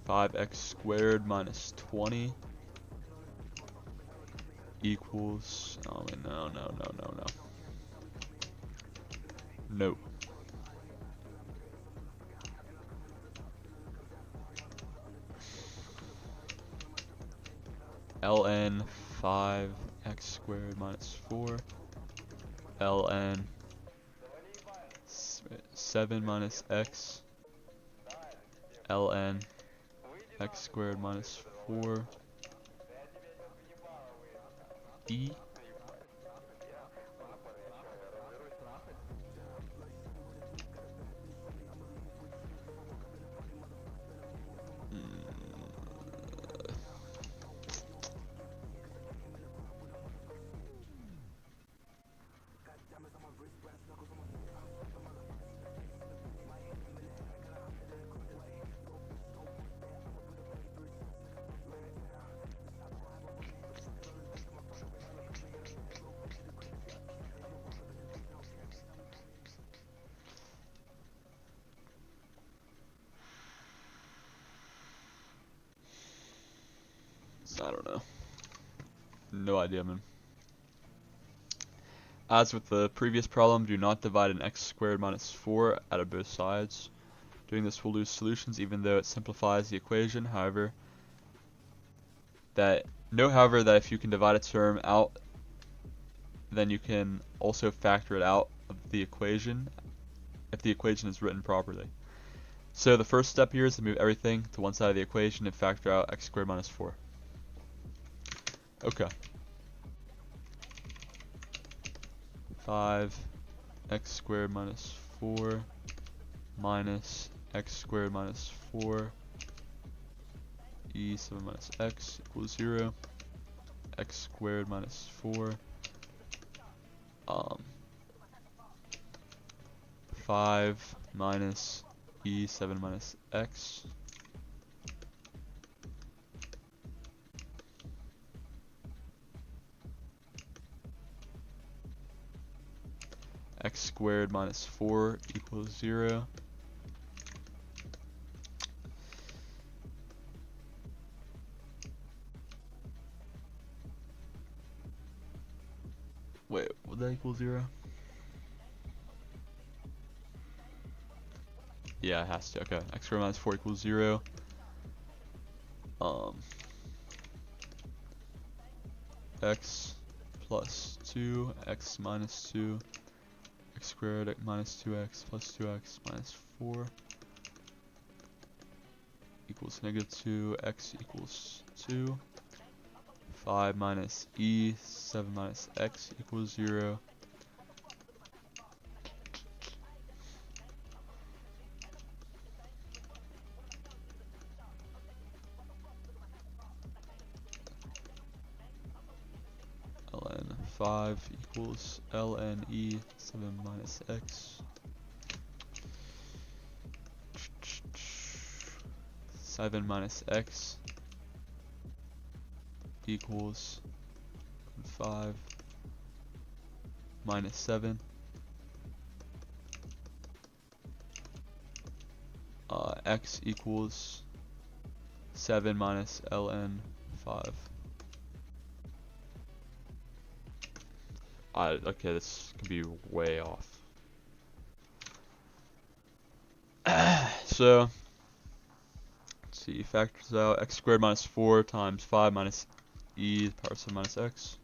Five x squared minus 20 equals, oh wait, no. No. ln 5x squared minus 4 ln 7 minus x ln x squared minus 4 e. I don't know. No idea, man. As with the previous problem, do not divide an x squared minus 4 out of both sides. Doing this will lose solutions even though it simplifies the equation. However, that if you can divide a term out, then you can also factor it out of the equation if the equation is written properly. So the first step here is to move everything to one side of the equation and factor out x squared minus 4. Okay. 5x squared minus 4 minus x squared minus 4 e 7 minus x equals 0. X squared minus 4 5 minus e 7 minus x x squared minus 4 equals 0. Wait, would that equal 0? Yeah, it has to. Okay, x squared minus 4 equals 0. X plus 2, x minus 2, x squared minus 2x plus 2x minus 4 equals negative 2, x equals 2. 5 minus e 7 minus x equals 0. ln 5 equals ln e 7 minus x. 7 minus x equals 5 minus 7. X equals 7 minus ln 5. Okay, this could be way off. So, let's see, factors out x squared minus 4 times 5 minus e to the power of 7 minus x.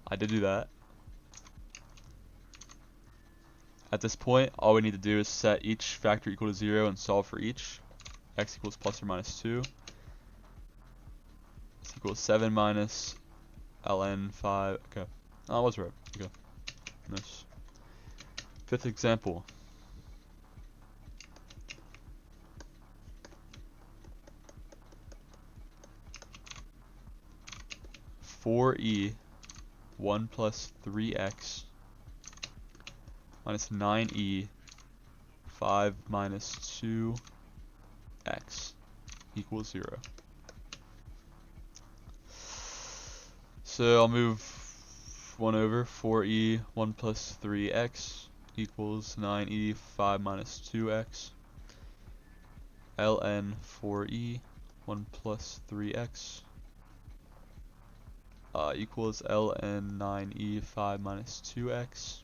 I did do that. At this point, all we need to do is set each factor equal to 0 and solve for each. X equals plus or minus 2. This equals 7 minus ln 5. Okay. Oh, I was right. Okay. Nice. Fifth example. Four e 1 plus 3x minus 9e 5 minus 2x equals 0. So I'll move 1 over. 4e 1 plus 3x equals 9e 5 minus 2x. ln 4e 1 plus 3x equals ln 9e 5 minus 2x.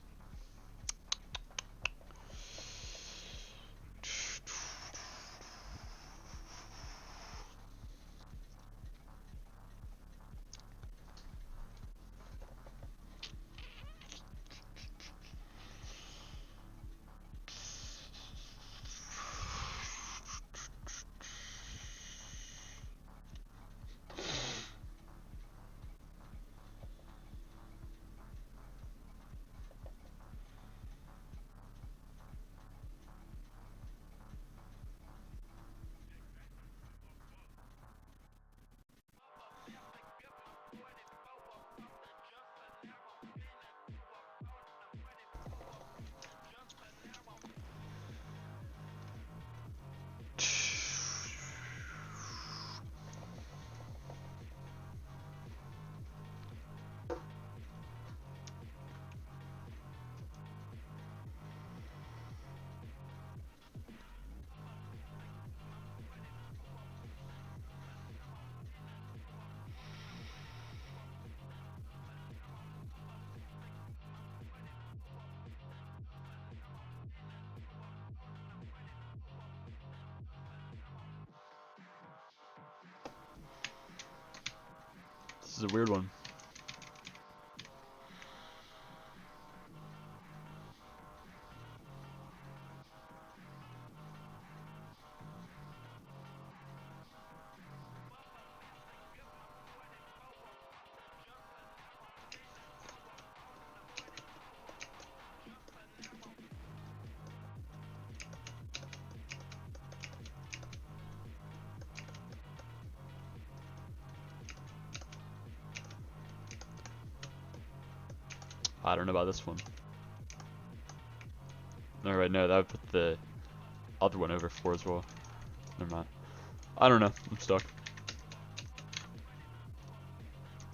This is a weird one. I don't know about this one. Alright, no, that would put the other one over 4 as well. Never mind. I don't know. I'm stuck.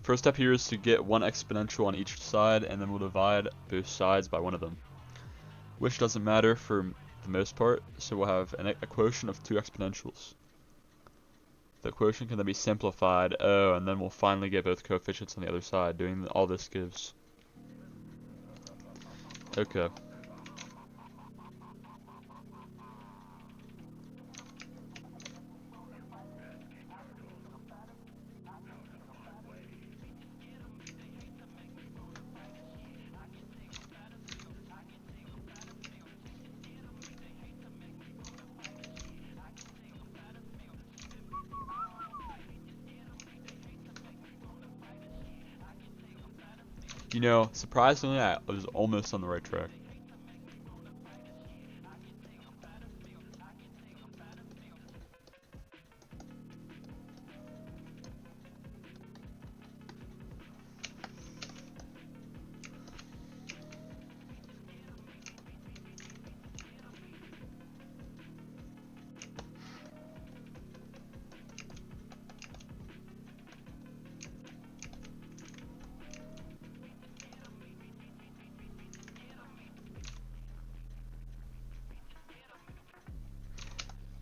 First step here is to get one exponential on each side, and then we'll divide both sides by one of them. Which doesn't matter for the most part, so we'll have a quotient of 2 exponentials. The quotient can then be simplified, and then we'll finally get both coefficients on the other side, doing all this gives. Okay. You know, surprisingly, I was almost on the right track.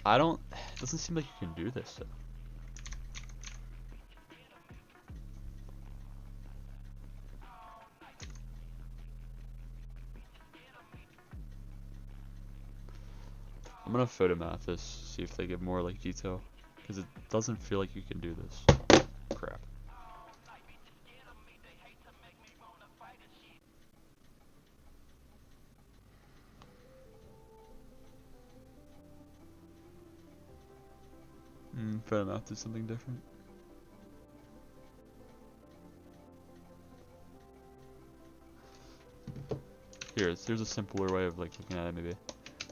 It doesn't seem like you can do this though. I'm gonna photomath this, see if they give more like detail, because it doesn't feel like you can do this. Crap. Photomath is something different. Here's a simpler way of like looking at it maybe.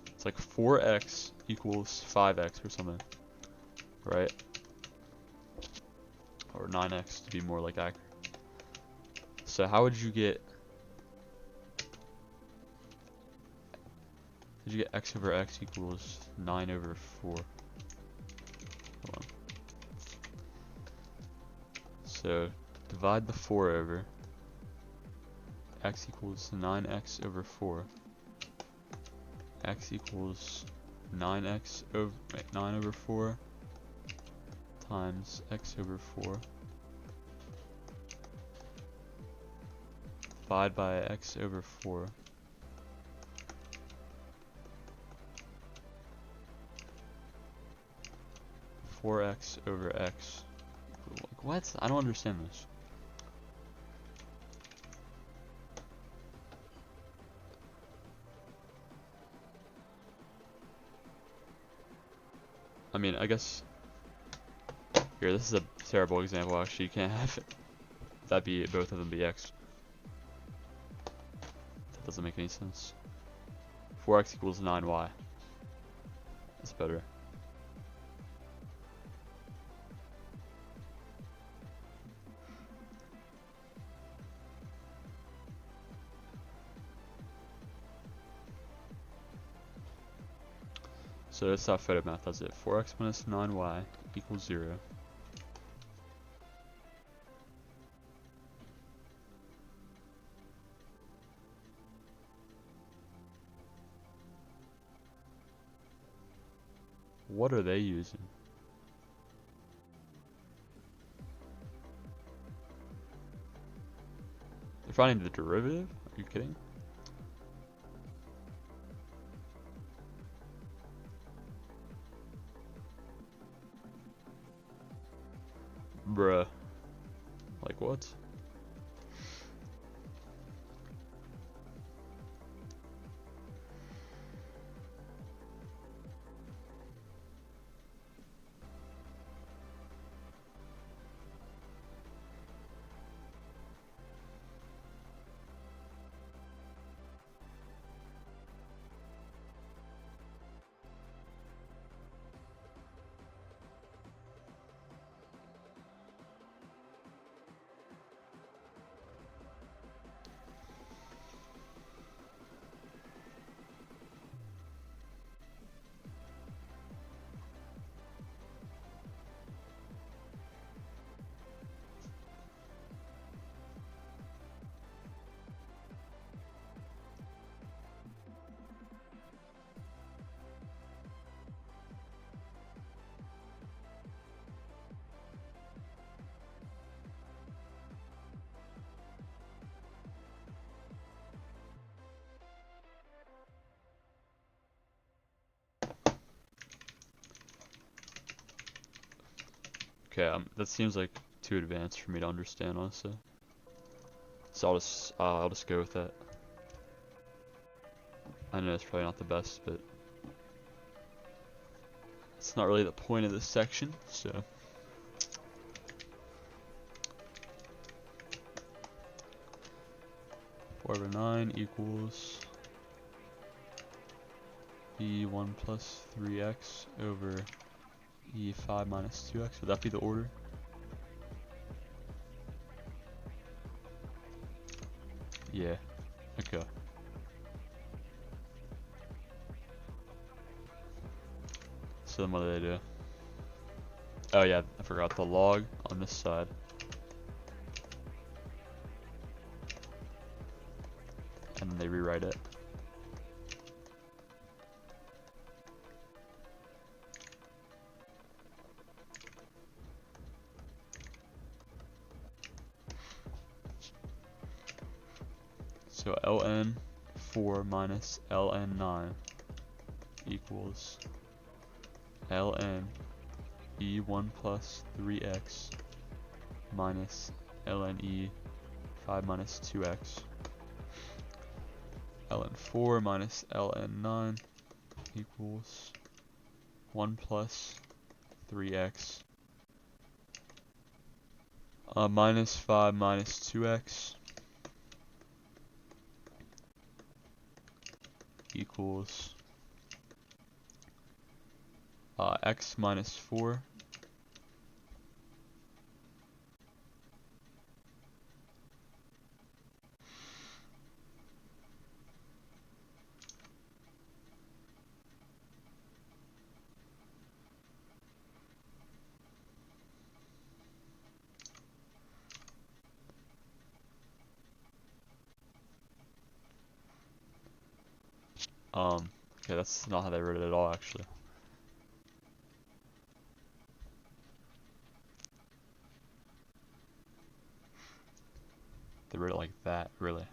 It's like 4x equals 5x or something, right? Or 9x to be more like accurate. So how would you get x over x equals 9 over 4? Hold on. So divide the 4 over. X equals 9x over 4. X equals 9 over 4 times x over 4. Divide by x over 4. Four x over x. Like, what? I don't understand this. I mean, I guess here, this is a terrible example actually. You can't have that be both of them be x. That doesn't make any sense. 4x equals 9y. That's better. So that's how Photomath does it. 4x minus 9y equals 0. What are they using? They're finding the derivative? Are you kidding? Bruh. Like what? Okay, that seems like too advanced for me to understand, honestly. So I'll just go with that. I know it's probably not the best, but it's not really the point of this section, so. 4/9 equals E1 plus 3x over E5 minus 2x. Would that be the order? Yeah. Okay. So then what do they do? Oh yeah, I forgot the log on this side. And then they rewrite it. So ln 4 minus ln 9 equals ln E1 plus 3x minus ln E5 minus 2x. ln 4 minus ln 9 equals 1 plus 3x minus 5 minus 2x equals x minus 4 okay, that's not how they wrote it at all, actually. They wrote it like that, really.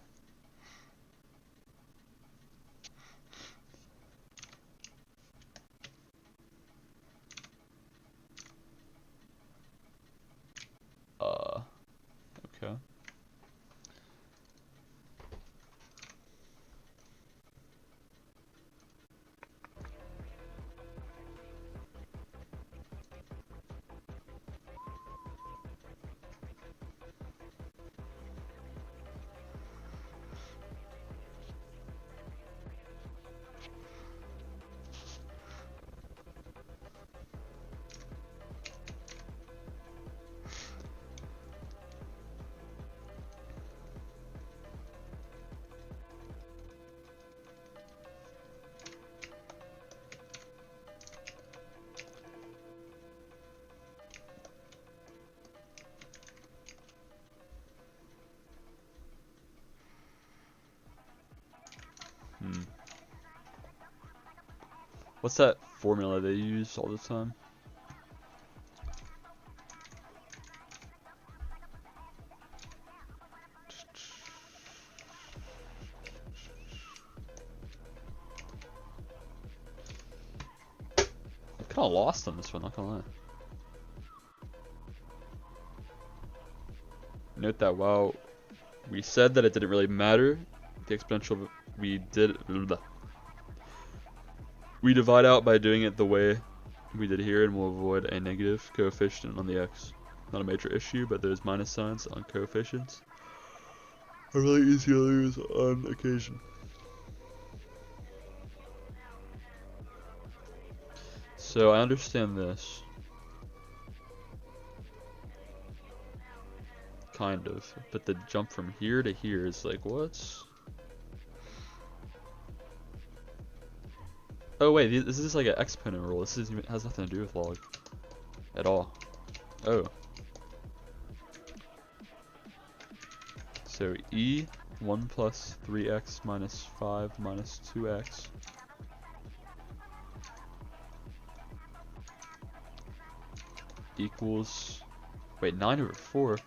Okay. What's that formula they use all the time? I'm kind of lost on this one, not gonna lie. Note that while we said that it didn't really matter, the exponential we divide out by doing it the way we did here, and we'll avoid a negative coefficient on the x. Not a major issue, but those minus signs on coefficients are really easy to lose on occasion. So I understand this. Kind of. But the jump from here to here is like, what? Oh wait, this is like an exponent rule. This has nothing to do with log at all. Oh. So e 1 plus 3x minus 5 minus 2x equals, wait, 9 over 4?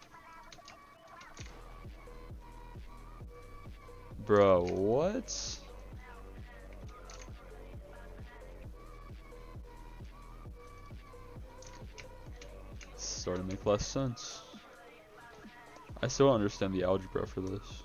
Bro, what? Starting to make less sense. I still don't understand the algebra for this.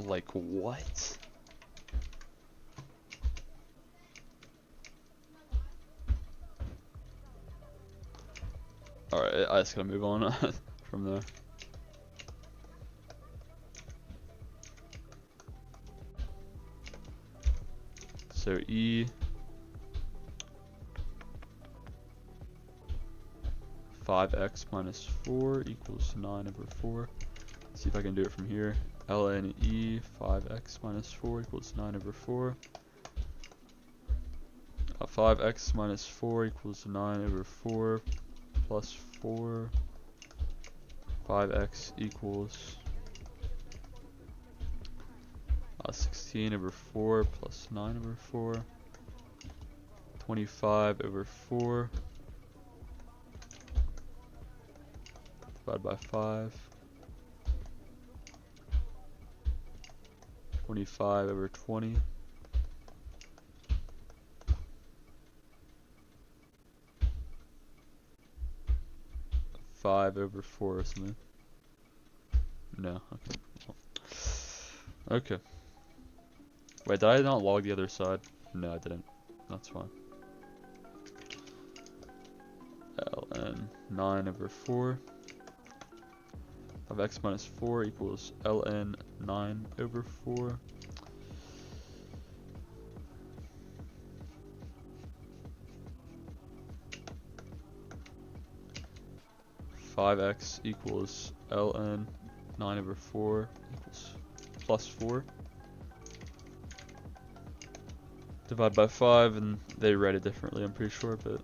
Like what? Alright, I just gotta move on from there. So e 5x minus 4 equals 9 over 4. Let's see if I can do it from here. ln e 5x minus 4 equals 9 over 4. 5x minus 4 equals 9 over 4 plus 4. 5x equals 16 over 4 plus 9 over 4. 25 over 4 divided by 5. 25 over 20. 5 over 4 or something. No, okay. Okay. Wait, did I not log the other side? No, I didn't. That's fine. ln 9 over 4 of x minus 4 equals ln 9 over 4. Five x equals ln 9 over 4 equals plus 4. Divide by 5, and they write it differently, I'm pretty sure, but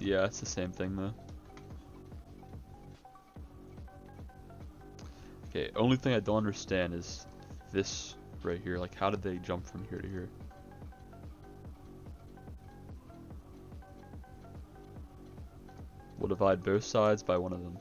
yeah, it's the same thing though. Okay, only thing I don't understand is this right here. Like, how did they jump from here to here? We'll divide both sides by one of them.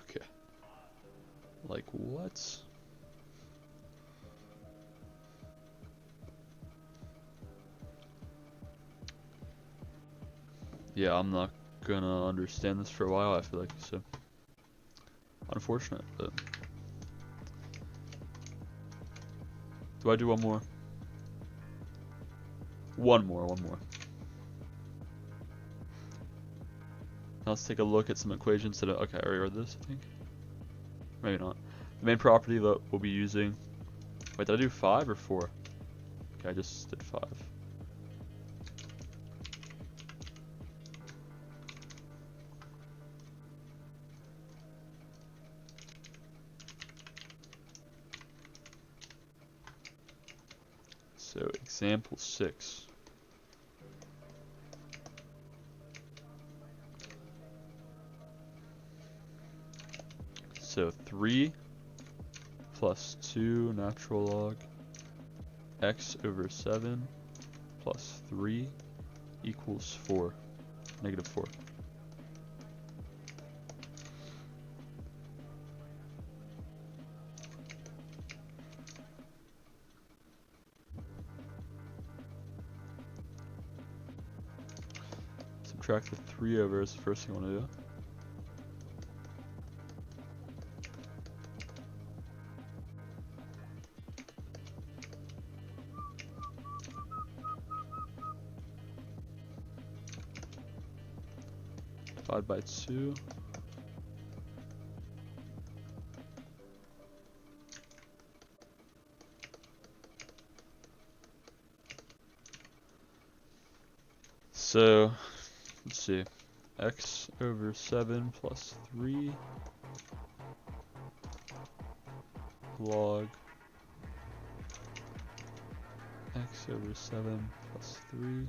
Okay. Like, what? Yeah, I'm not gonna understand this for a while, I feel like, so. Unfortunate, but. Do I do one more? One more. Now let's take a look at some equations that okay, I already read this, I think. Maybe not. The main property that we'll be using. Wait, did I do 5 or 4? Okay, I just did 5. So, example 6. So 3 plus 2 natural log x over 7 plus 3 equals 4, negative 4. Subtract the 3 over is the first thing I want to do. Divide by 2. So, let's see. X over 7 plus 3 log x over 7 plus 3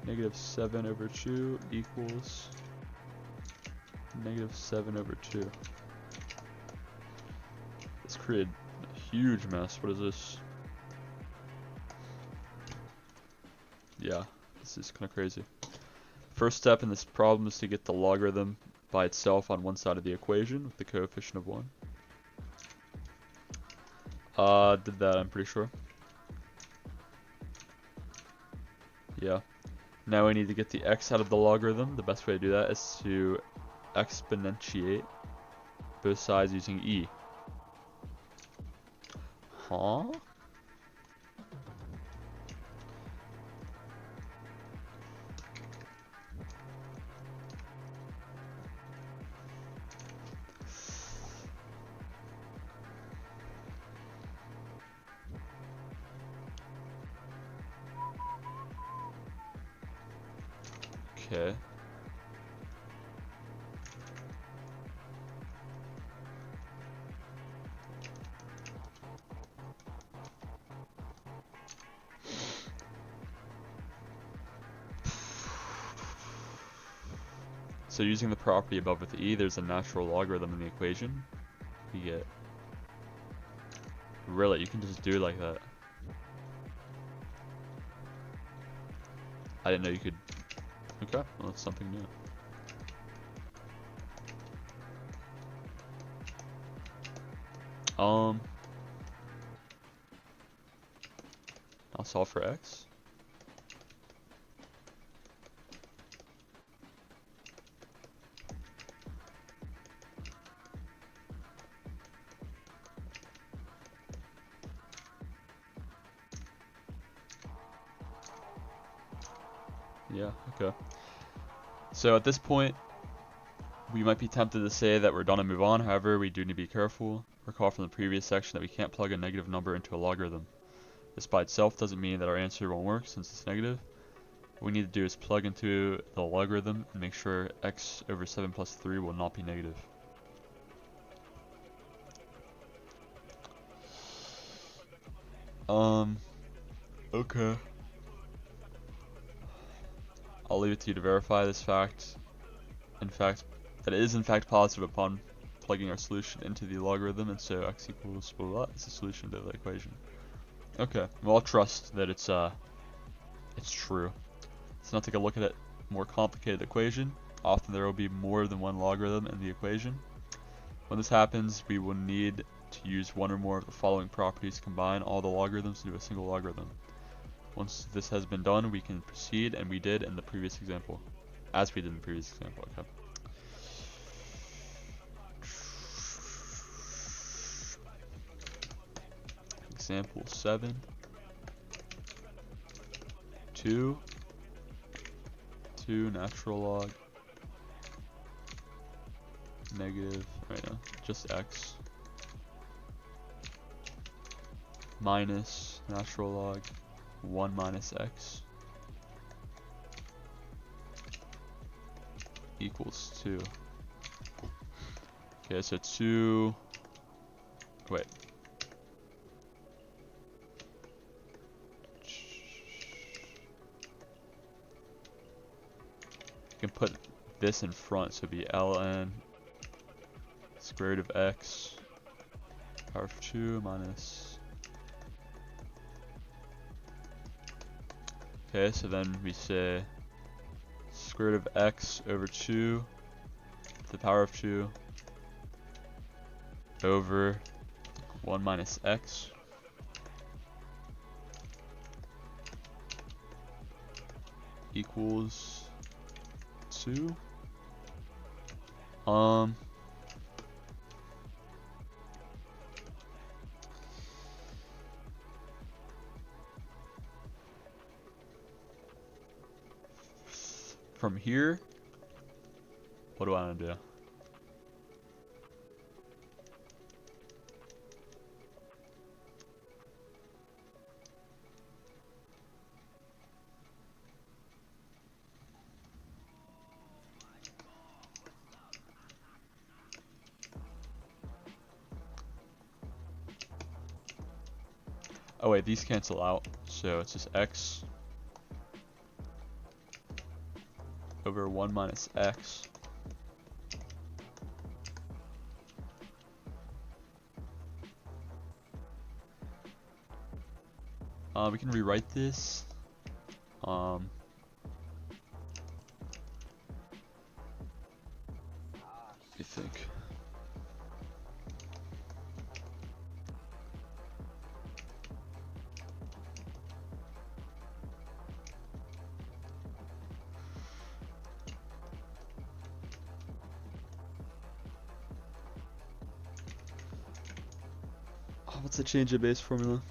negative 7 over 2 equals negative 7 over 2. This created a huge mess. What is this? Yeah, this is kind of crazy. First step in this problem is to get the logarithm by itself on one side of the equation with the coefficient of 1. Did that, I'm pretty sure. Yeah. Now we need to get the x out of the logarithm. The best way to do that is to exponentiate both sides using e. Huh? Okay. So using the property above with e, there's a natural logarithm in the equation. You get... Really, you can just do it like that. I didn't know you could... Okay, well that's something new. I'll solve for x. Yeah, okay. So at this point, we might be tempted to say that we're done and move on. However, we do need to be careful. Recall from the previous section that we can't plug a negative number into a logarithm. This by itself doesn't mean that our answer won't work since it's negative. What we need to do is plug into the logarithm and make sure x over 7 plus 3 will not be negative. Okay. I'll leave it to you to verify this fact. That it is in fact positive upon plugging our solution into the logarithm, and so x equals blah, blah, blah is the solution to the equation. Okay, well I'll trust that it's true. Let's now take a look at a more complicated equation. Often there will be more than one logarithm in the equation. When this happens, we will need to use one or more of the following properties to combine all the logarithms into a single logarithm. Once this has been done, we can proceed, and we did in the previous example. As we did in the previous example, okay. Example 7. 2 natural log negative, right now, just x minus natural log 1 minus x equals 2. Okay, so 2, wait. You can put this in front, so it'd be ln square root of x power of 2 minus. Okay, so then we say square root of x over 2 to the power of 2 over 1 minus x equals 2. From here, what do I want to do? Oh wait, these cancel out, so it's just x over 1 minus x. We can rewrite this. What do you think? Oh, what's the change of base formula?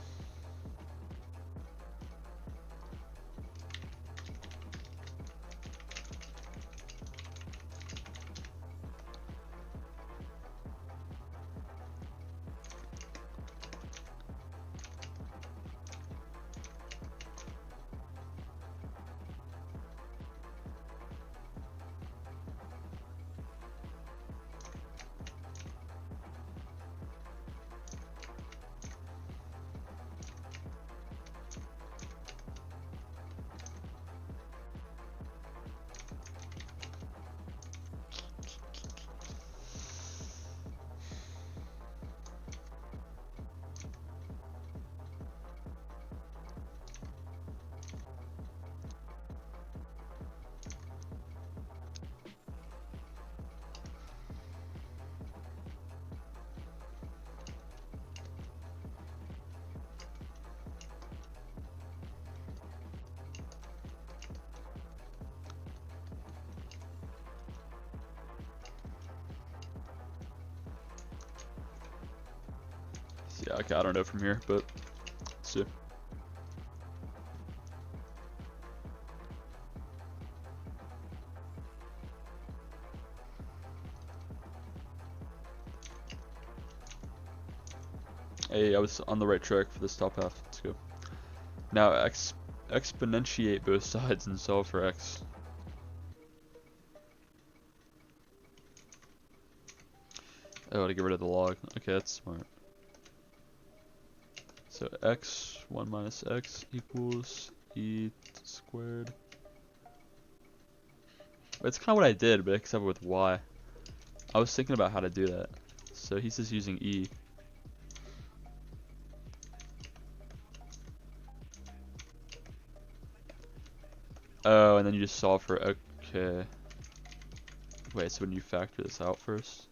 Yeah, okay, I don't know from here, but let's see. Hey, I was on the right track for this top half. Let's go. Now exponentiate both sides and solve for x. Oh, to get rid of the log. Okay, that's smart. So x, 1 minus x equals e squared. It's kind of what I did, but except with y. I was thinking about how to do that. So he's just using e. Oh, and then you just solve for, okay. Wait, so when you factor this out first?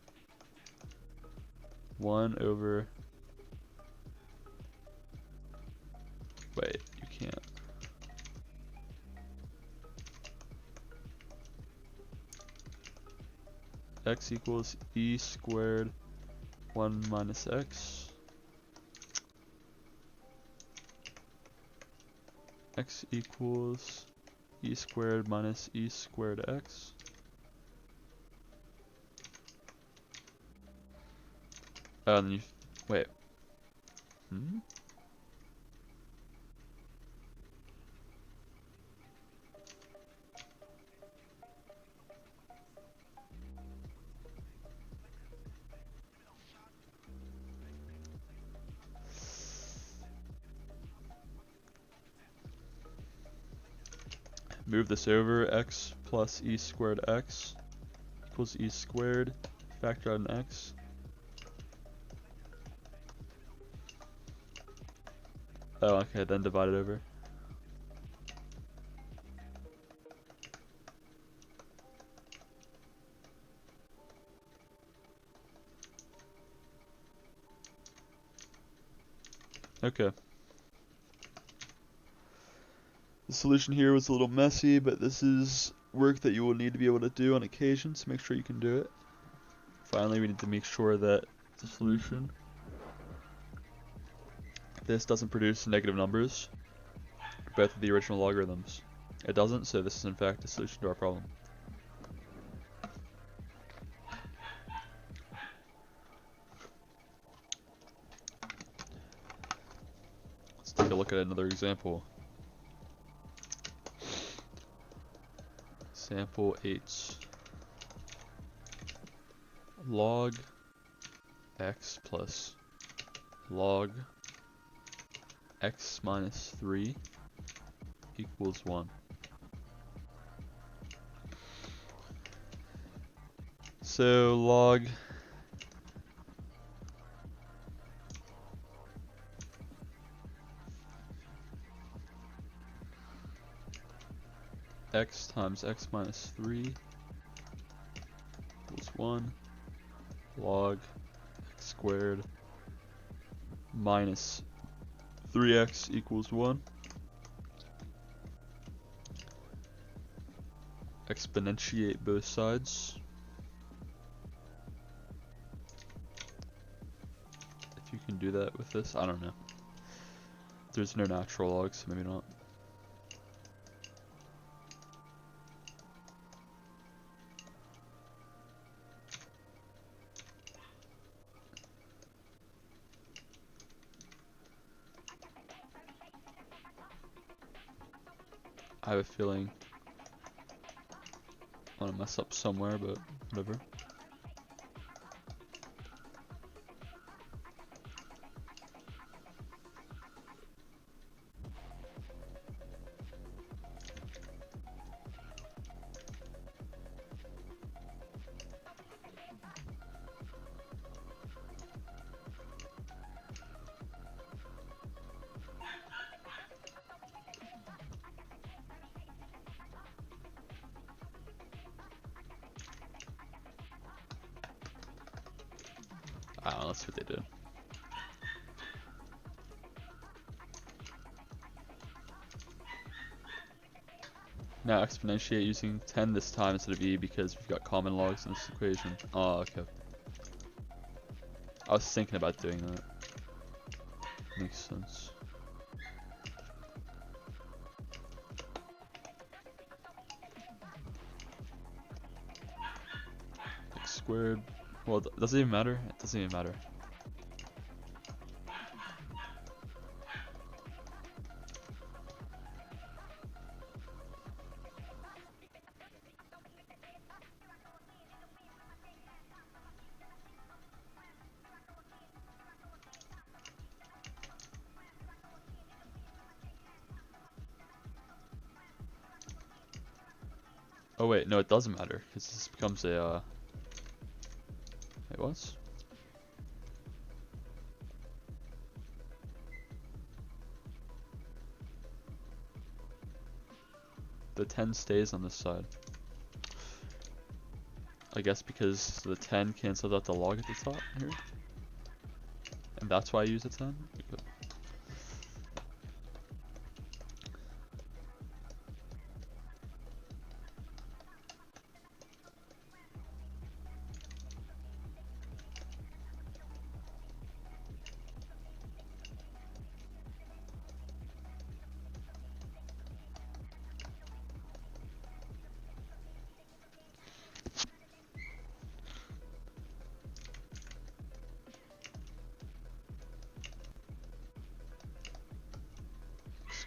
1 over, wait, you can't. X equals e squared 1 minus x. X equals e squared minus e squared x. Oh, and then you, wait. Move this over, x plus e squared x equals e squared, factor out an x. Oh, okay, then divide it over. Okay. The solution here was a little messy, but this is work that you will need to be able to do on occasion, so make sure you can do it. Finally, we need to make sure that the solution, this doesn't produce negative numbers, both of the original logarithms. It doesn't, so this is in fact a solution to our problem. Let's take a look at another example. Example 8. Log x plus log x minus 3 equals 1. So log x times x minus 3 equals 1. Log x squared minus 3x equals 1. Exponentiate both sides. If you can do that with this, I don't know. There's no natural log, so maybe not. I have a feeling I'm gonna mess up somewhere, but whatever. Oh, that's what they did. Now exponentiate using 10 this time instead of e because we've got common logs in this equation. Oh, okay. I was thinking about doing that. Makes sense. X squared. Well, does it even matter? It doesn't even matter. Oh wait, no, it doesn't matter because this becomes a. Wait, what? The 10 stays on this side. I guess because the 10 cancels out the log at the top here. And that's why I use the 10? Okay.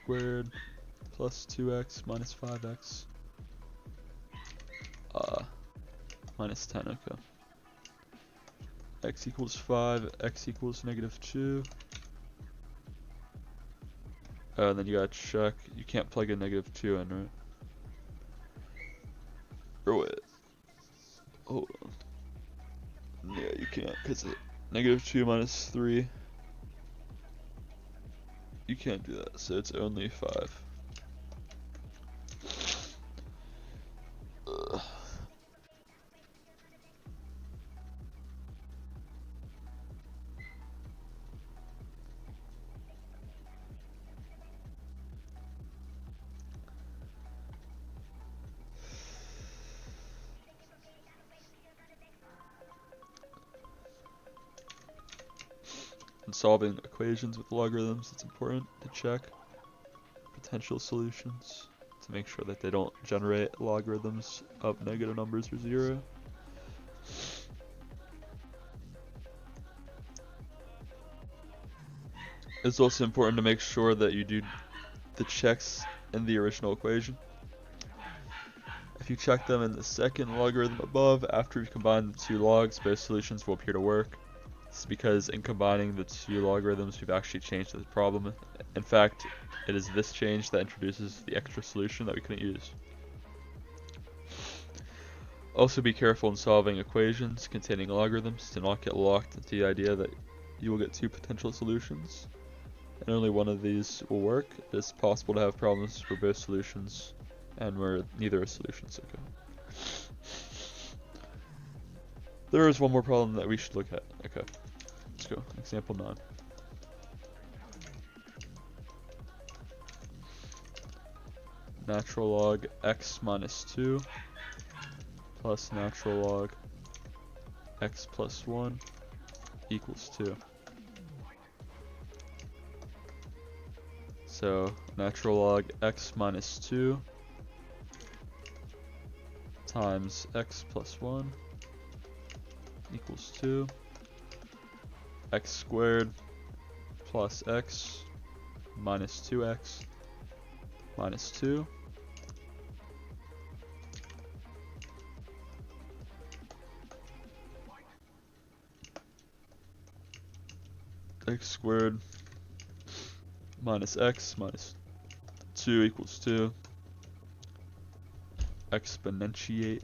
Squared plus 2x minus 5x minus 10. Okay. X equals 5, x equals -2. And then you gotta check. You can't plug a -2 in, right? Or wait. Hold on. Yeah, you can't, because -2 minus 3. You can't do that, so it's only 5. Ugh. In solving equations with logarithms, it's important to check potential solutions to make sure that they don't generate logarithms of negative numbers or 0. It's also important to make sure that you do the checks in the original equation. If you check them in the second logarithm above, after you combine the two logs, both solutions will appear to work. It's because in combining the two logarithms, we've actually changed the problem. In fact, it is this change that introduces the extra solution that we couldn't use. Also be careful in solving equations containing logarithms to not get locked into the idea that you will get two potential solutions, and only one of these will work. It is possible to have problems for both solutions, and where neither is solutions. Okay. There is one more problem that we should look at. Okay, let's go. Example 9. Natural log x minus 2 plus natural log x plus 1 equals 2. So natural log x minus 2 times x plus 1 equals 2. X squared plus x minus 2x minus 2. X squared minus x minus 2 equals 2. Exponentiate.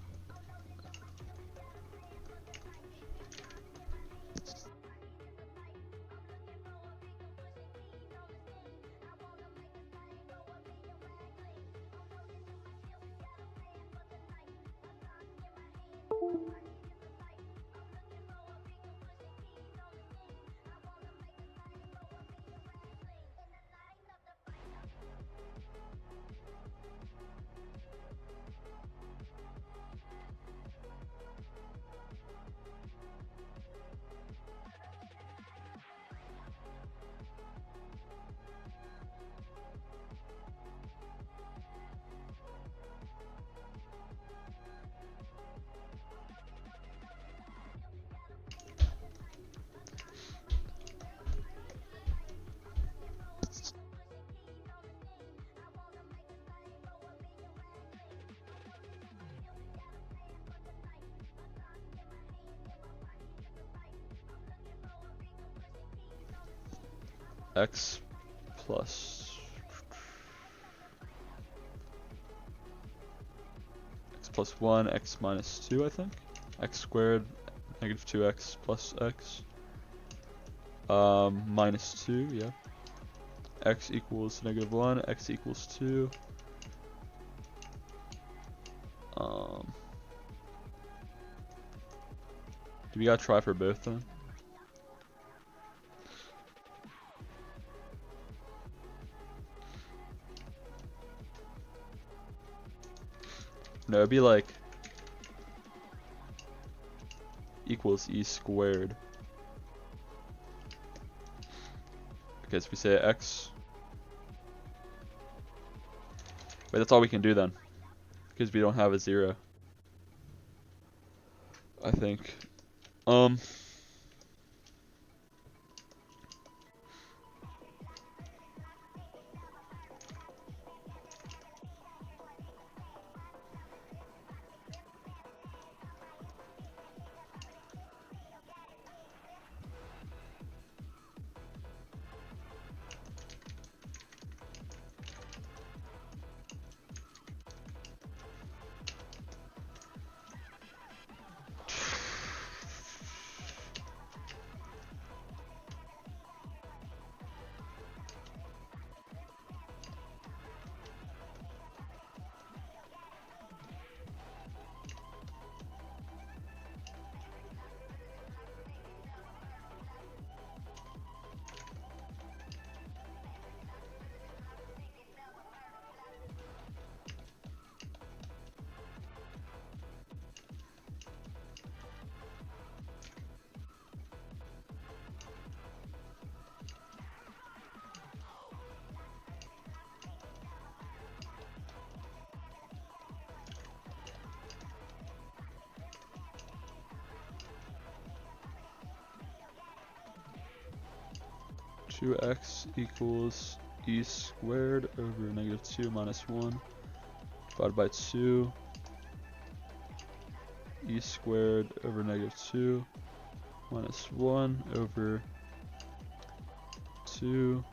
X plus x plus 1, x minus 2, I think. X squared, negative 2x plus x. Minus 2, yeah. X equals negative 1, x equals 2. Do we gotta try for both then? No, it'd be like equals e squared. Okay, so we say x. Wait, that's all we can do then, because we don't have a 0. I think. 2x equals e squared over negative 2 minus 1 divided by 2 e squared over negative 2 minus 1 over 2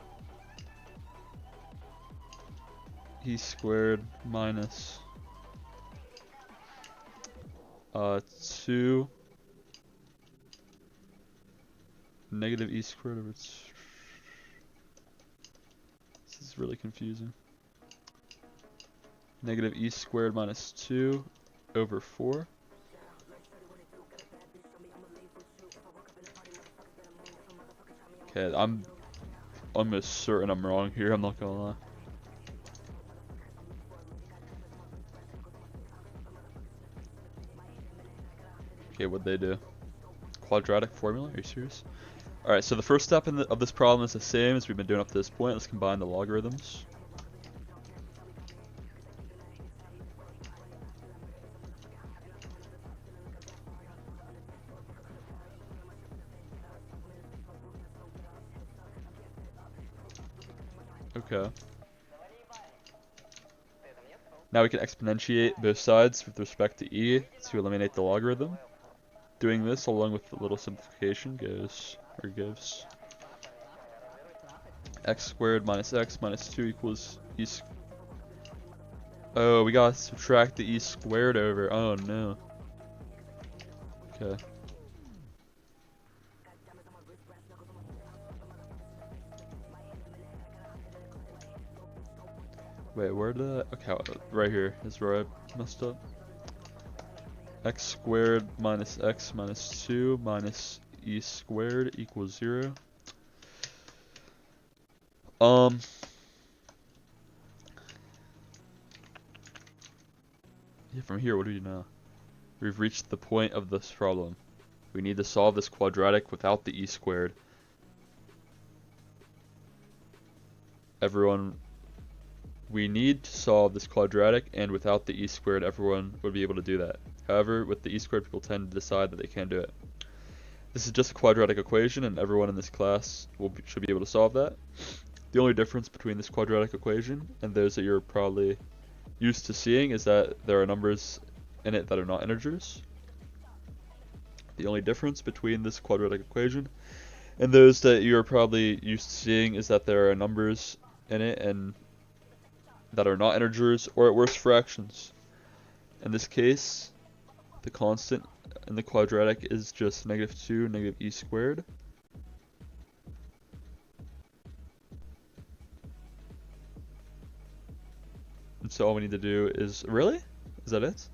e squared minus 2 negative e squared over 2. This is really confusing. Negative e squared minus 2 over 4. Okay, I'm almost certain I'm wrong here, I'm not gonna lie. Okay, what'd they do? Quadratic formula? Are you serious? Alright, so the first step of this problem is the same as we've been doing up to this point. Let's combine the logarithms. Okay. Now we can exponentiate both sides with respect to e to eliminate the logarithm. Doing this along with a little simplification gives x squared minus x minus 2 equals e squared. Oh, we gotta subtract the e squared over. Oh no. Okay. Wait, where did I... Okay, right here is where I messed up. X squared minus x minus 2 minus e squared equals 0. Yeah, from here, what do you know? We've reached the point of this problem. We need to solve this quadratic without the e squared. We need to solve this quadratic, and without the e squared, everyone would be able to do that. However, with the e squared, people tend to decide that they can't do it. This is just a quadratic equation, and everyone in this class should be able to solve that. The only difference between this quadratic equation and those that you're probably used to seeing is that there are numbers in it that are not integers. The only difference between this quadratic equation and those that you're probably used to seeing is that there are numbers in it and that are not integers, or at worst fractions. In this case, the constant in the quadratic is just negative 2 negative e squared. And so all we need to do is... Really? Is that it?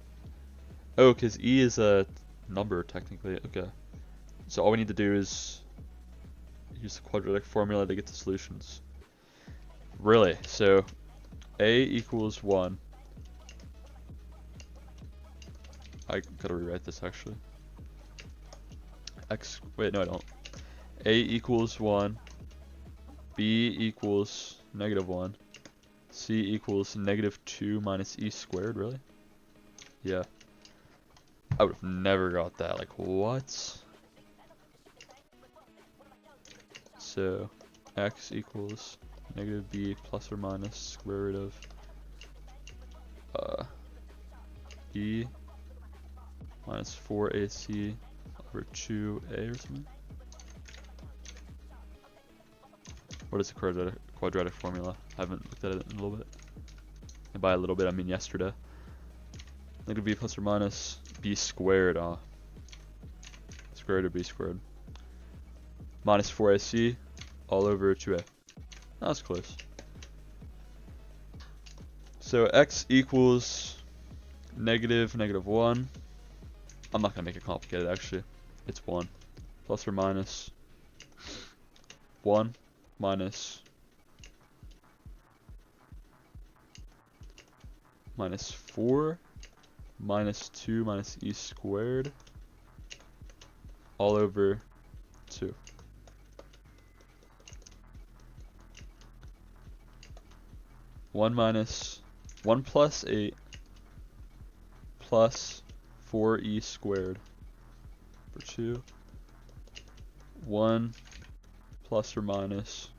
Oh, because e is a number technically. Okay. So all we need to do is use the quadratic formula to get the solutions. Really? So a equals 1. I gotta rewrite this actually. Wait, no I don't. A equals 1. B equals negative 1. C equals negative 2 minus e squared, really? Yeah. I would have never got that, like what? So, x equals negative b plus or minus square root of e minus 4ac over 2a or something. What is the quadratic formula? I haven't looked at it in a little bit. And by a little bit, I mean yesterday. Negative b plus or minus b squared. Square root of b squared. Minus 4ac all over 2a. That was close. So x equals negative 1. I'm not going to make it complicated actually. It's 1. Plus or minus 1 minus 4 minus 2 minus e squared all over 2. One plus 8 plus 4e squared over 2. 1 plus or minus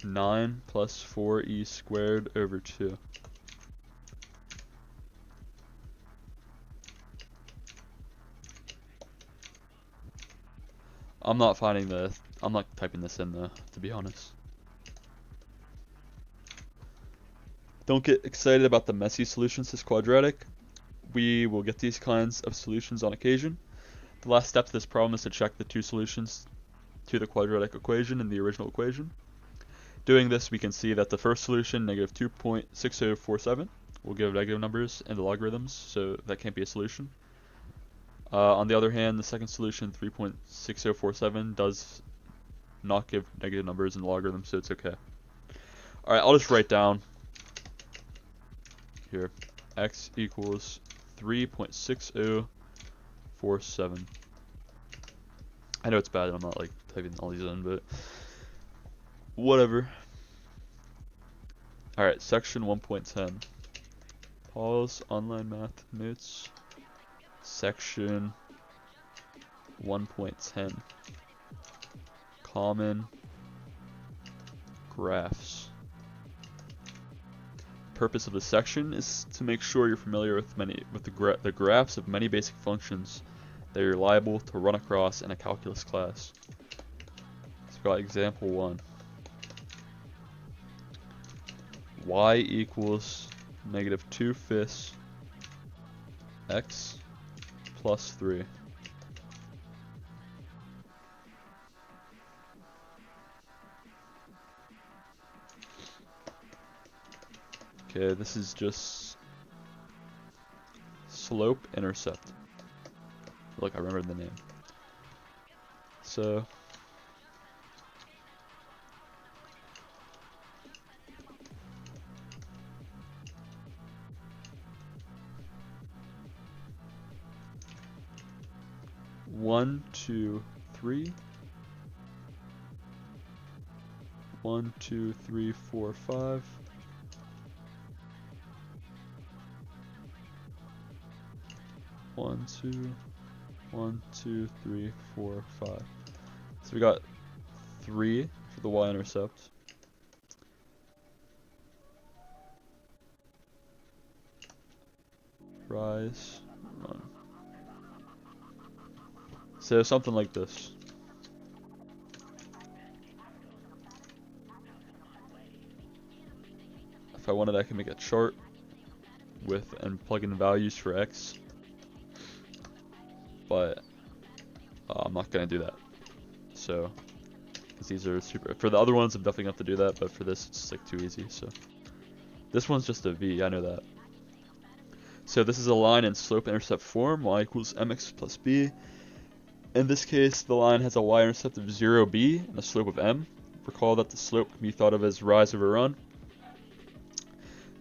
9 plus 4e squared over 2. I'm not finding I'm not typing this in though, to be honest. Don't get excited about the messy solutions to this quadratic. We will get these kinds of solutions on occasion. The last step to this problem is to check the two solutions to the quadratic equation in the original equation. Doing this, we can see that the first solution, negative 2.6047, will give negative numbers in the logarithms, so that can't be a solution. On the other hand, the second solution, 3.6047, does not give negative numbers in the logarithms, so it's okay. Alright, I'll just write down here, x equals 3.6047. I know it's bad, I'm not like typing all these in, but whatever. Alright, section 1.10. Pause, online math notes. Section 1.10. Common graphs. Purpose of this section is to make sure you're familiar with the graphs of many basic functions that you're liable to run across in a calculus class. So we've got example 1. Y equals negative 2/5 x plus 3. Okay, this is just slope intercept. Look, I remember the name. So one, two, three. 1, 2, 3, 4, 5. 1, 2, 1, 2, 3, 4, 5. So we got 3 for the y-intercept. Rise, run. So something like this. If I wanted, I can make a chart with and plug in values for x, but I'm not gonna do that. So, because these are super. For the other ones, I'm definitely gonna have to do that, but for this, it's like too easy. So, this one's just a v. I know that. So this is a line in slope-intercept form. Y equals mx plus b. In this case, the line has a y-intercept of 0b and a slope of m. Recall that the slope can be thought of as rise over run.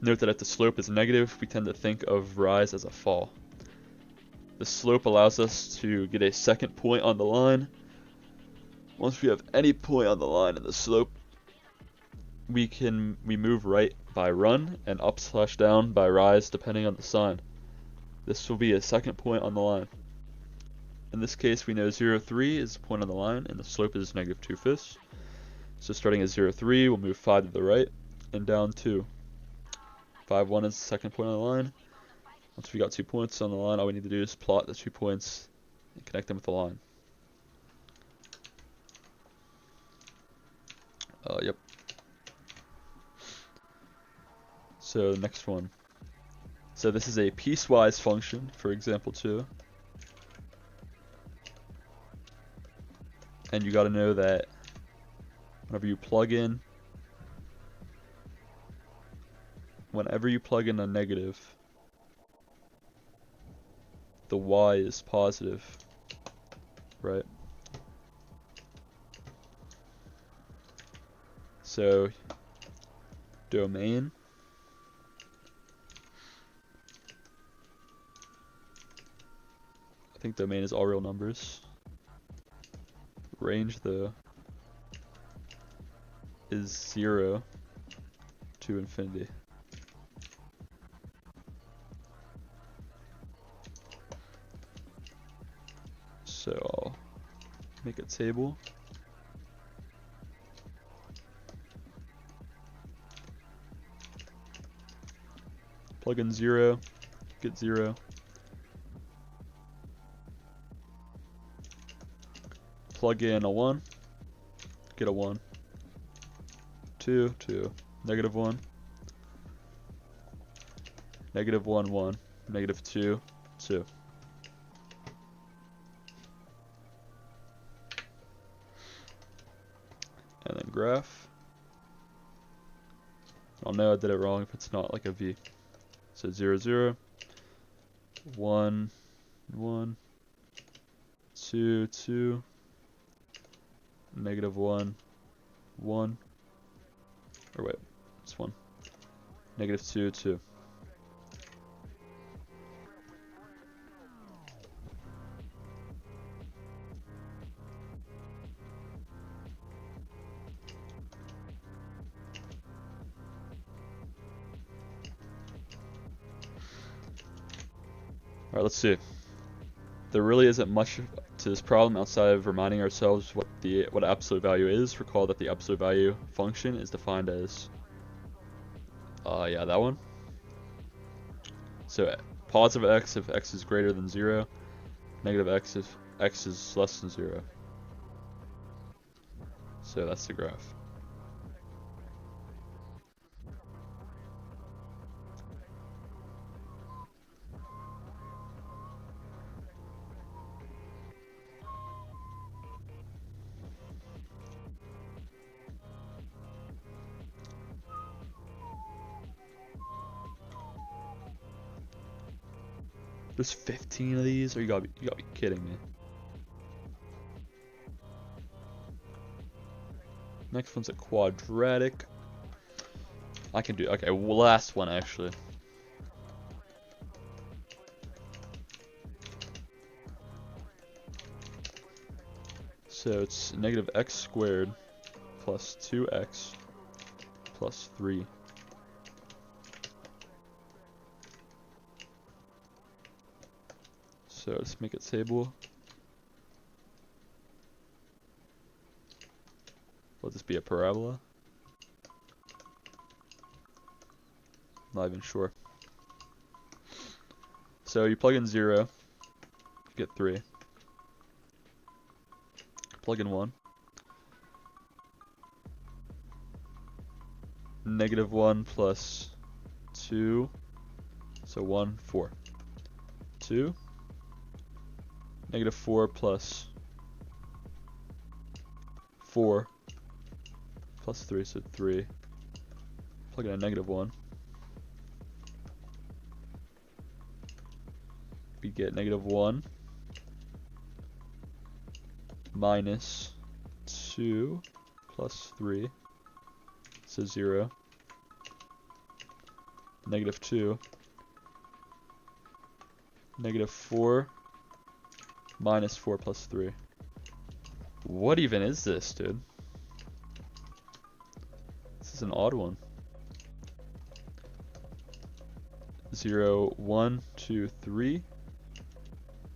Note that if the slope is negative, we tend to think of rise as a fall. The slope allows us to get a second point on the line. Once we have any point on the line in the slope, we move right by run and up/down by rise depending on the sign. This will be a second point on the line. In this case, we know 0, 3 is the point on the line and the slope is negative 2/5. So starting at 0, 3, we'll move 5 to the right and down 2. 5, 1 is the second point on the line. Once we got 2 points on the line, all we need to do is plot the 2 points and connect them with the line. Yep. So next one. So this is a piecewise function for example 2. And you gotta know that whenever you plug in a negative, the y is positive, right? So domain I think domain is all real numbers. Range though is 0 to infinity. So I'll make a table. Plug in 0, get 0. plug in a 1, get a 1, 2, 2, negative 1, negative 1, 1, negative 2, 2. And then graph. I'll know I did it wrong if it's not like a V. So 0, 0, 1, 1, 2, 2, negative 1, 1, or wait, it's 1, negative 2, 2. Alright, let's see. There really isn't much to this problem outside of reminding ourselves what absolute value is. Recall that the absolute value function is defined as, yeah, that one. So positive x if x is greater than 0, negative x if x is less than 0. So that's the graph. There's 15 of these, or you gotta be kidding me. Next one's a quadratic. I can do, okay, last one actually. So it's negative x squared plus 2x plus 3. So let's make a table. Will this be a parabola? Not even sure. So you plug in 0, you get 3. Plug in 1. Negative 1 plus 2. So 1, 4. 2. Negative 4 plus 4 plus 3, so 3. Plug in a negative 1. We get negative 1 minus 2 plus 3, so 0. Negative 2. Negative 4 minus 4 plus 3. What even is this, dude? This is an odd one. 0, 1, 2, 3.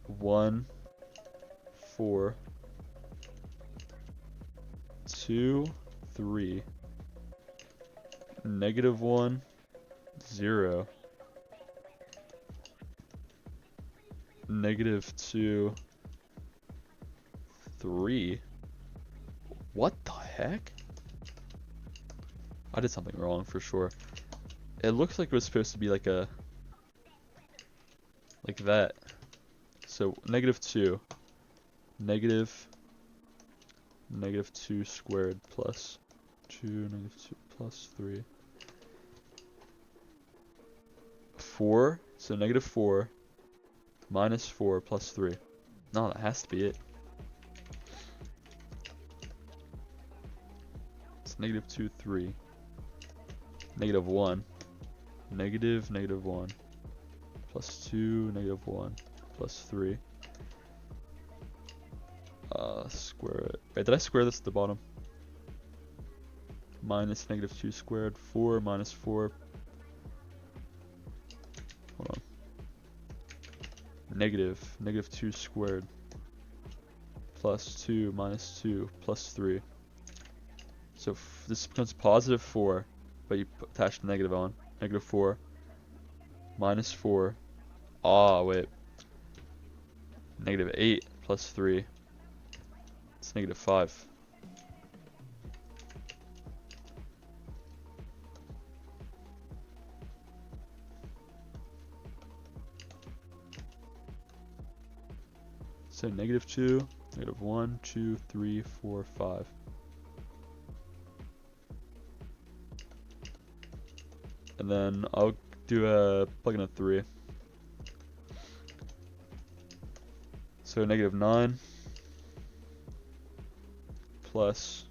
1, 4, 2, 3. Negative 1, 0. Negative 2, 3. What the heck? I did something wrong for sure. It looks like it was supposed to be like a, like that. So negative 2, negative 2 squared plus 2, negative 2 plus 3. 4, so negative 4 minus 4 plus 3. No, that has to be it. It's negative 2, 3. Negative 1. Negative, negative 1. Plus 2, negative 1. Plus 3. Square it. Wait, did I square this at the bottom? Minus negative 2 squared. 4 minus 4. Hold on. Negative 2 squared. Plus 2 minus 2 plus 3. So this becomes positive 4, but you attach the negative on. Negative 4 minus 4. Ah, wait. Negative 8 plus 3. It's -5. So -2, -1, 2, 3, 4, 5. And then I'll do plug in a 3. So -9 plus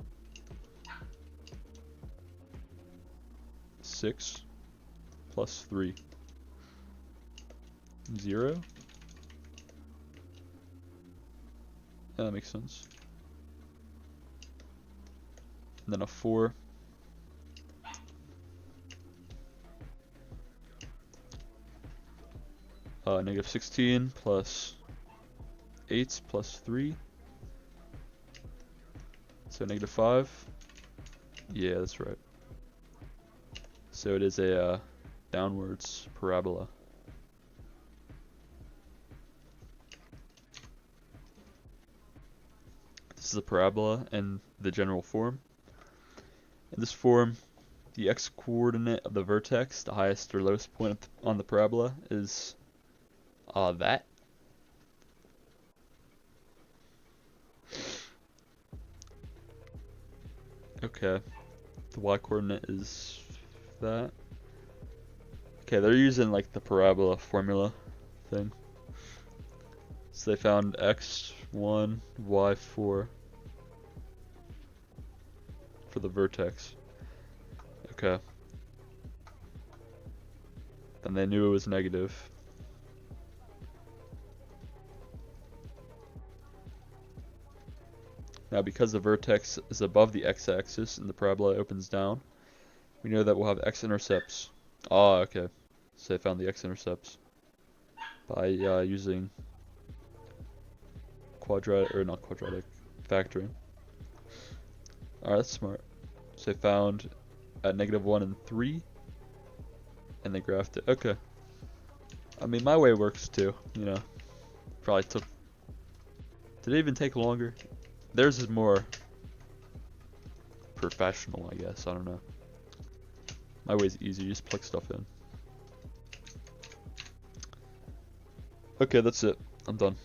6 plus 3. 0. Yeah, that makes sense. And then a 4. -16 plus 8 plus 3. So -5. Yeah, that's right. So it is a downwards parabola. This is a parabola in the general form. In this form, the x-coordinate of the vertex, the highest or lowest point on the parabola, is that. Okay, the y-coordinate is that. Okay, they're using like the parabola formula thing. So they found x1, y4 for the vertex. Okay. And they knew it was negative. Now because the vertex is above the x-axis and the parabola opens down, we know that we'll have x-intercepts. Ah, okay. So they found the x-intercepts by using quadratic, or not quadratic, factoring. Alright, that's smart. So they found at -1 and 3, and they graphed it. Okay. I mean, my way works too, you know. Probably took... Did it even take longer? Theirs is more professional, I guess. I don't know. My way's easy, you just plug stuff in. Okay, that's it. I'm done.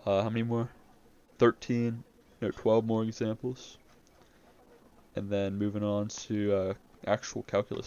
How many more? 13, no, 12 more examples. And then moving on to actual calculus